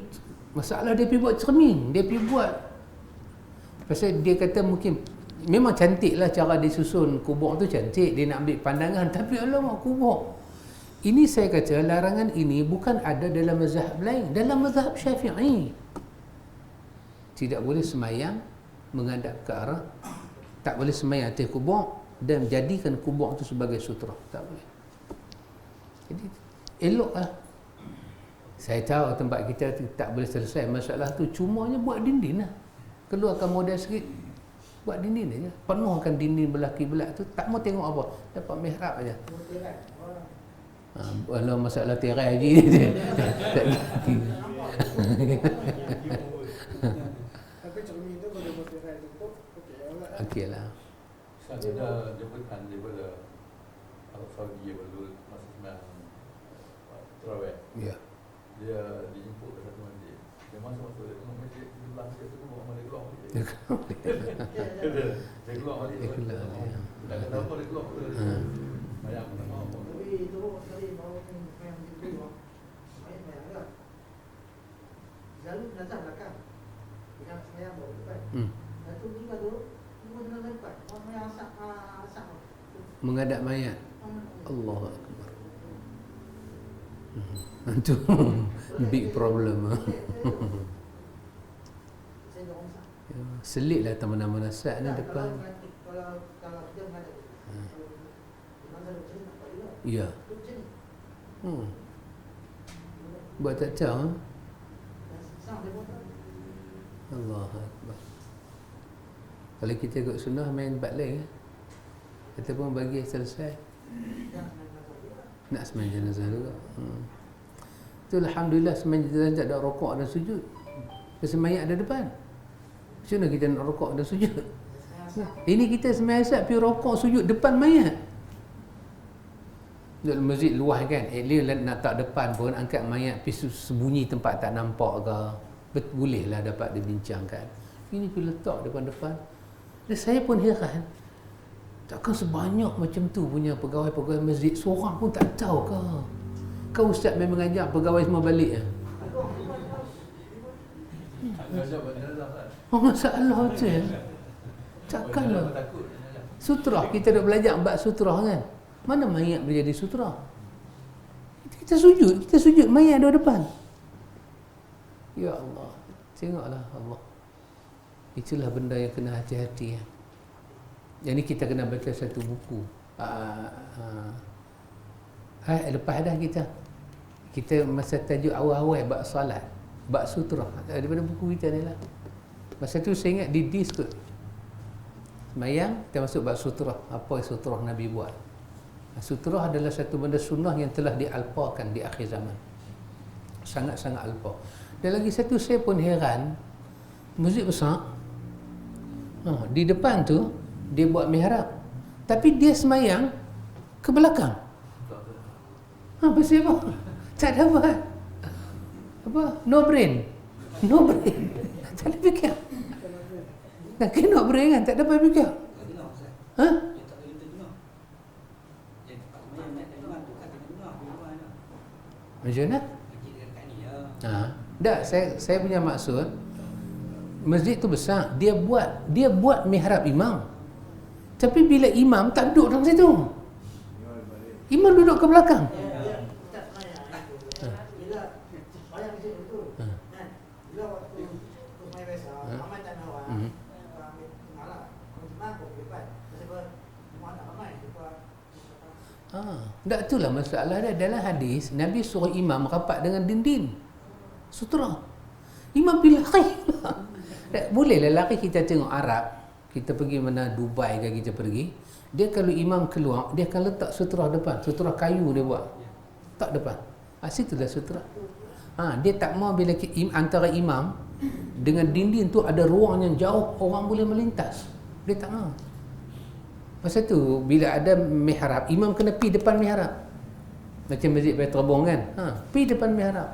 masalah dia pergi buat cermin, dia pergi buat. Pasal dia kata mungkin memang cantiklah cara dia susun kubur tu, cantik, dia nak ambil pandangan, tapi alamak kubur. Ini saya kata larangan ini bukan ada dalam mazhab lain, dalam mazhab Syafi'i. Tidak boleh semayang menghadap ke arah, tak boleh semayang atas kubur dan jadikan kubur itu sebagai sutra, tak boleh. Jadi eloklah. Saya tahu tempat kita tak boleh selesai masalah tu, cumanya buat dinding lah, keluarkan modal sikit, buat dinding aja, penuhkan dinding belah kiblat tu, tak mau tengok apa, dapat mihrab aja. Kalau masalah tirai haji dia tak gitu. Tapi cermin tu boleh buat tirai tu, okey lah. Ada jemputan daripada Arab Saudi baru masa sembilan terawih. Ya. Dia dijemput ke satu masjid. Dia masuk dia tengok masjid di sebelah dia tu bawa dia keluar masjid. Dia keluar masjid. Tak kata apa dia keluar. Banyak pun tak mahu. tapi itu sekali bawa yang di luar, main agak. Selalu nazar belakang, yang saya bawa depan. Satu juga tu, semua nazar depan. Orang yang asap. Menghadap mayat. Allahu Akbar. Itu big problem. Selitlah taman-taman asat ni depan. Kalau dia menghadap, nazar macam ni nampak juga. Ya. Buat tak tahu. Allahu Akbar. Kalau kita ikut sunnah main tempat lain, ataupun bagi selesai nak sembahyang jenazah juga. Tu alhamdulillah sembahyang jenazah tak ada rokok dan sujud. Sembahyang ada depan. Macam mana kita nak rokok dan sujud? Ini kita sembahyang asar pergi rokok sujud depan mayat. Dalam masjid luas kan, nak tak depan pun angkat mayat pergi sembunyi tempat tak nampak ke, bolehlah dapat dibincangkan. Ini pergi letak depan-depan. Dan saya pun heran, takkan sebanyak macam tu punya pegawai-pegawai masjid, seorang pun tak tahu ke? Kau ustaz memang ajak pegawai semua balik lah. Masalah tu ya. Takkanlah. Sutrah, kita dah belajar bab sutrah kan. Mana mayat boleh jadi sutrah? Kita sujud mayat ada depan. Ya Allah, tengoklah Allah. Itulah benda yang kena hati-hati ya. Jadi kita kena baca satu buku. Lepas dah kita masa tajuk awal-awal bab salat, bab sutrah daripada buku kita ni lah. Masa tu saya ingat di disk tu. Semayang kita masuk bab sutrah. Apa sutrah Nabi buat? Sutrah adalah satu benda sunnah yang telah dialpakan di akhir zaman. Sangat-sangat alpa. Dan lagi satu saya pun heran, masjid besar, di depan tu dia buat mihrab, tapi dia semayang ke belakang. Pasal apa? Tak ada apa? No brain. Tak ada fikir. Nak kena brain kan? Tak dapat fikir. Macam mana? Tak, saya punya maksud masjid tu besar, dia buat mihrab imam. Tapi bila imam tak duduk dalam situ, imam duduk ke belakang. Bila bayang macam tu kan, bila waktu Kusmai Besar ramai tak nak awak ambil malam macam aku depan sebab semua nak ramai depan. Tak, itulah masalah dia. Dalam hadis Nabi suruh imam rapat dengan dinding sutra. Imam pilih lari. Bolehlah lari. Kita tengok Arab, kita pergi mana, Dubai ke kita pergi, dia kalau imam keluar, dia akan letak sutra depan, sutra kayu dia buat, tak depan. Situ dah sutra. Dia tak mau bila antara imam dengan dinding tu ada ruang yang jauh, orang boleh melintas. Dia tak mau. Masa tu bila ada mihrab, imam kena pergi depan mihrab. Macam masjid Baitul Rebung kan, pergi depan mihrab.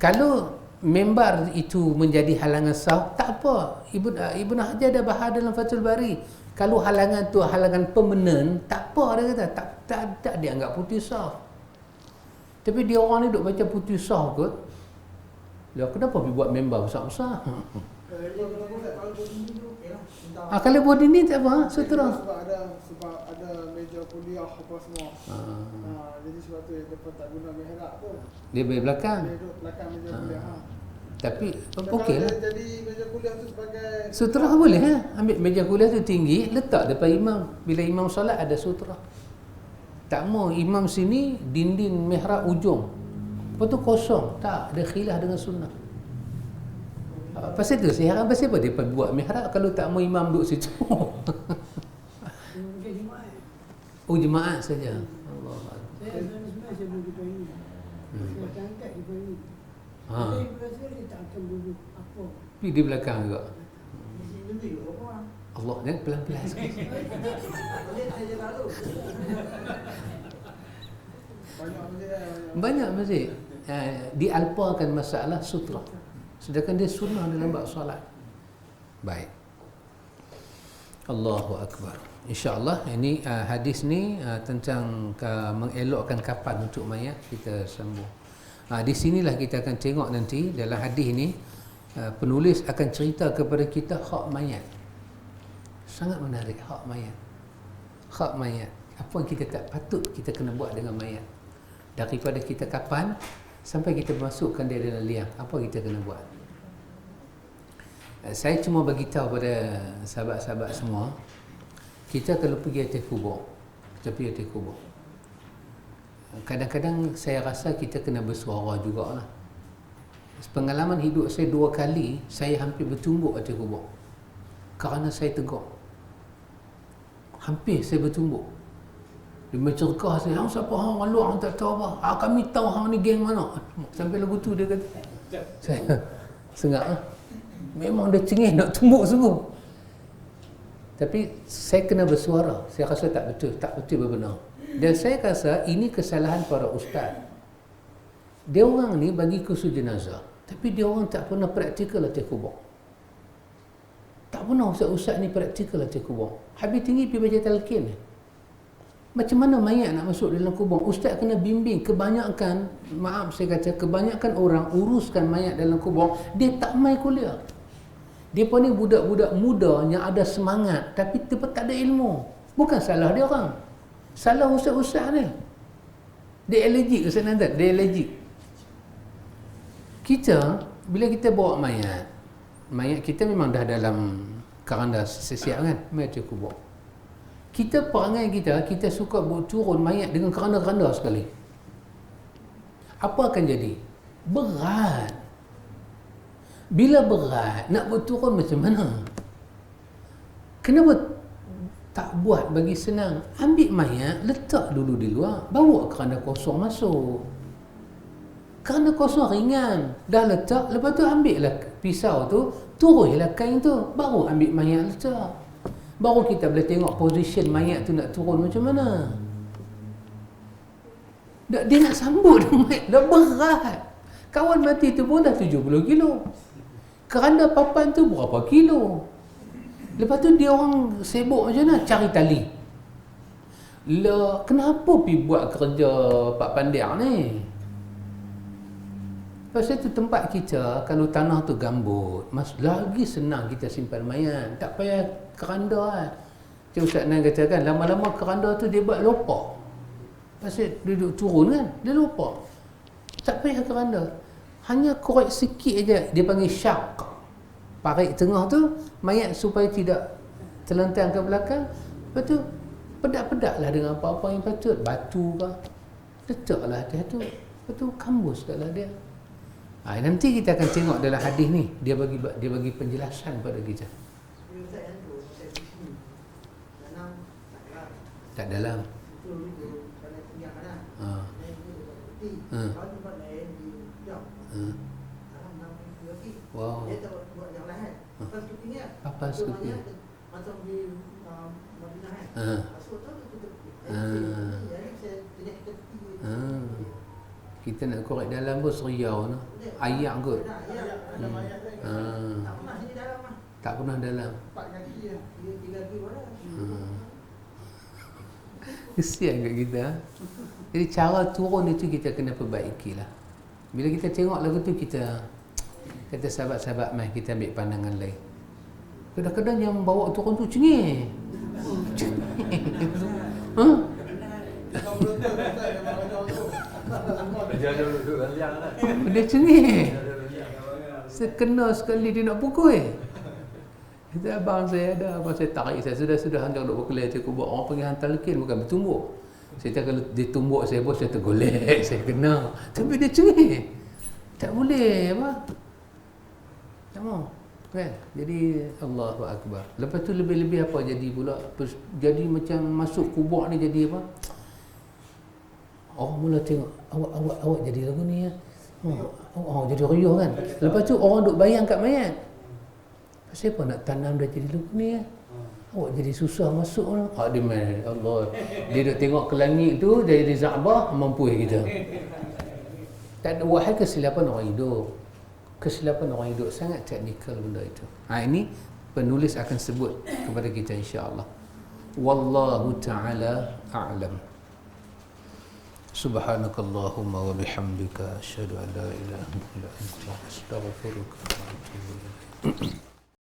Kalau membar itu menjadi halangan sah, tak apa. Ibn Hajar dah bahas dalam Fathul Bari, kalau halangan tu halangan permanen, tak apa, dia kata tak dia anggap putih sah. Tapi dia orang ni duk baca putih sah kot. Lah kenapa pergi buat membar besar-besar? Kalau buat ini tak apa, sutra. Sebab ada meja kuliah apa semua. Jadi sebab tu dia tak guna mihrab tu. Dia bagi belakang. Dia duduk belakang meja kuliah. Tapi okey lah. Jadi meja kuliah tu sebagai sutra boleh ambil meja kuliah tu tinggi, letak depan imam. Bila imam solat ada sutra. Tak mau imam sini, dinding mihrab ujung. Lepas tu kosong. Tak, ada khilaf dengan sunnah. Pasal tu saya heran, pasal apa dia buat mihrab kalau tak mau imam duduk situ? Oh, jemaat saja. Allah. Saya sebenarnya saya boleh depan ini. Saya angkat depan ini. Saya berasa dia tak akan duduk apa. Pergi di belakang juga. Lebih orang. Allah, jangan pelan-pelan sikit. Boleh saya lalu. Banyak masjid dialpakan masalah sutra, sedangkan dia sunnah dalam bab solat. Baik. Allahu Akbar. InsyaAllah ini hadis ni tentang mengelokkan kapan untuk mayat kita sambung. Di sinilah kita akan tengok nanti dalam hadis ini penulis akan cerita kepada kita hak mayat. Sangat menarik, hak mayat. Hak mayat. Apa yang kita tak patut kita kena buat dengan mayat. Daripada kita kapan sampai kita masukkan dia dalam liang, apa kita kena buat. Saya cuma bagi tahu pada sahabat-sahabat semua, kita kalau pergi atas kubur, kita pergi atas kubur, kadang-kadang saya rasa kita kena bersuara jugalah. Pengalaman hidup saya 2 kali saya hampir bertumbuk atas kubur kerana saya tegur. Hampir saya bertumbuk. Dia mencerkah saya, hang siapa hang orang luar, hang tak tahu apa. Kami tahu hang ni geng mana. Sampai lagu tu dia kata. Saya sengak memang dia cengih nak tumbuk sungguh. Tapi saya kena bersuara. Saya rasa tak betul benar. Dan saya rasa ini kesalahan para ustaz. Dia orang ni bagi kursus jenazah, tapi dia orang tak pernah praktikal atas kubur. Tak pernah ustaz-ustaz ni praktikal atas kubur. Habis tinggi pergi baca talqin. Macam mana mayat nak masuk dalam kubur? Ustaz kena bimbing. Kebanyakan, maaf saya kata, kebanyakan orang uruskan mayat dalam kubur, dia tak mai kuliah. Dia pun ni budak-budak muda yang ada semangat tapi tak ada ilmu. Bukan salah dia orang. Salah ustaz-ustaz ni. Dia allergic ustaz Nazat, dia allergic. Kita, bila kita bawa mayat kita memang dah dalam keranda sesiap kan, mayat di kubur. Kita perangai kita suka bawa turun mayat dengan keranda-keranda sekali. Apa akan jadi? Berat. Bila berat, nak berturun macam mana? Kenapa tak buat bagi senang? Ambil mayat, letak dulu di luar, bawa keranda kosong masuk. Keranda kosong ringan, dah letak, lepas tu ambil lah pisau tu, turunlah kain tu, baru ambil mayat letak. Baru kita boleh tengok position mayat tu nak turun macam mana. Dia nak sambut mayat, dah berat. Kawan mati tu pun dah 70 kilo. Keranda papan tu berapa kilo. Lepas tu dia orang sibuk macam mana? Cari tali. Lah, kenapa pergi buat kerja Pak Pandiang ni? Pasal tu tempat kita, kalau tanah tu gambut, lagi senang kita simpan mayat. Tak payah keranda kan. Macam Ustaz Nan katakan, lama-lama keranda tu dia buat lopak. Pasal dia duduk turun kan, dia lopak. Tak payah keranda. Hanya korek sikit aja, dia panggil syak. Parit tengah tu, mayat supaya tidak terlentang ke belakang. Lepas tu, pedak-pedaklah dengan apa-apa yang patut. Batu ke, letaklah atas tu. Lepas tu, kambuskanlah dia. Nanti kita akan tengok dalam hadis ni, dia bagi penjelasan pada kita. Tak dalam. Wow. Apa seperti? Macam di Madinah kan. Masuk tu tutup. Kita nak korek dalam pun seriau no. Ayak kot. Tak pernah sini dalam mah. Tak pernah dalam. 4 kaki je. 3 kaki mana? Kesian kat kita. Jadi cara turun itu kita kena perbaikilah. Bila kita tengok lagu tu, kita kata sahabat-sahabat mai kita ambil pandangan lain. Kadang-kadang yang bawa turun tu cengih. Dia ada duduk liang lah. Dia cengih. Sekena sekali dia nak pukul. Kata abang saya tarik saya. Sudah hantar duk berkelai. Saya buat orang panggil hantar lekin, bukan bertumbuk. Saya kata kalau dia tumbuk saya pun, saya tergolek, saya kena. Tapi dia cengih. Tak boleh apa. Tak mau. Kan? Jadi Allahu Akbar. Lepas tu lebih-lebih apa jadi pula? Jadi macam masuk kubur ni jadi apa? Orang mula tengok awak jadi lagu ni ya. Jadi riuh kan. Lepas tu orang duk bayang kat mayat. Siapa nak tanam dah jadi lagu ni ya? Awak jadi susah masuk orang. Dia main Allah. Dia duk tengok ke langit tu dia jadi Za'bah, mampu kita. Tak ada wahai kesilapan orang hidup. Kesilapan orang hidup sangat teknikal benda itu. Ini penulis akan sebut kepada kita insya-Allah. Wallahu taala a'lam. Subhanakallahumma wa bihamdika asyhadu an la ilaha illa anta astaghfiruka wa atubu ilaik.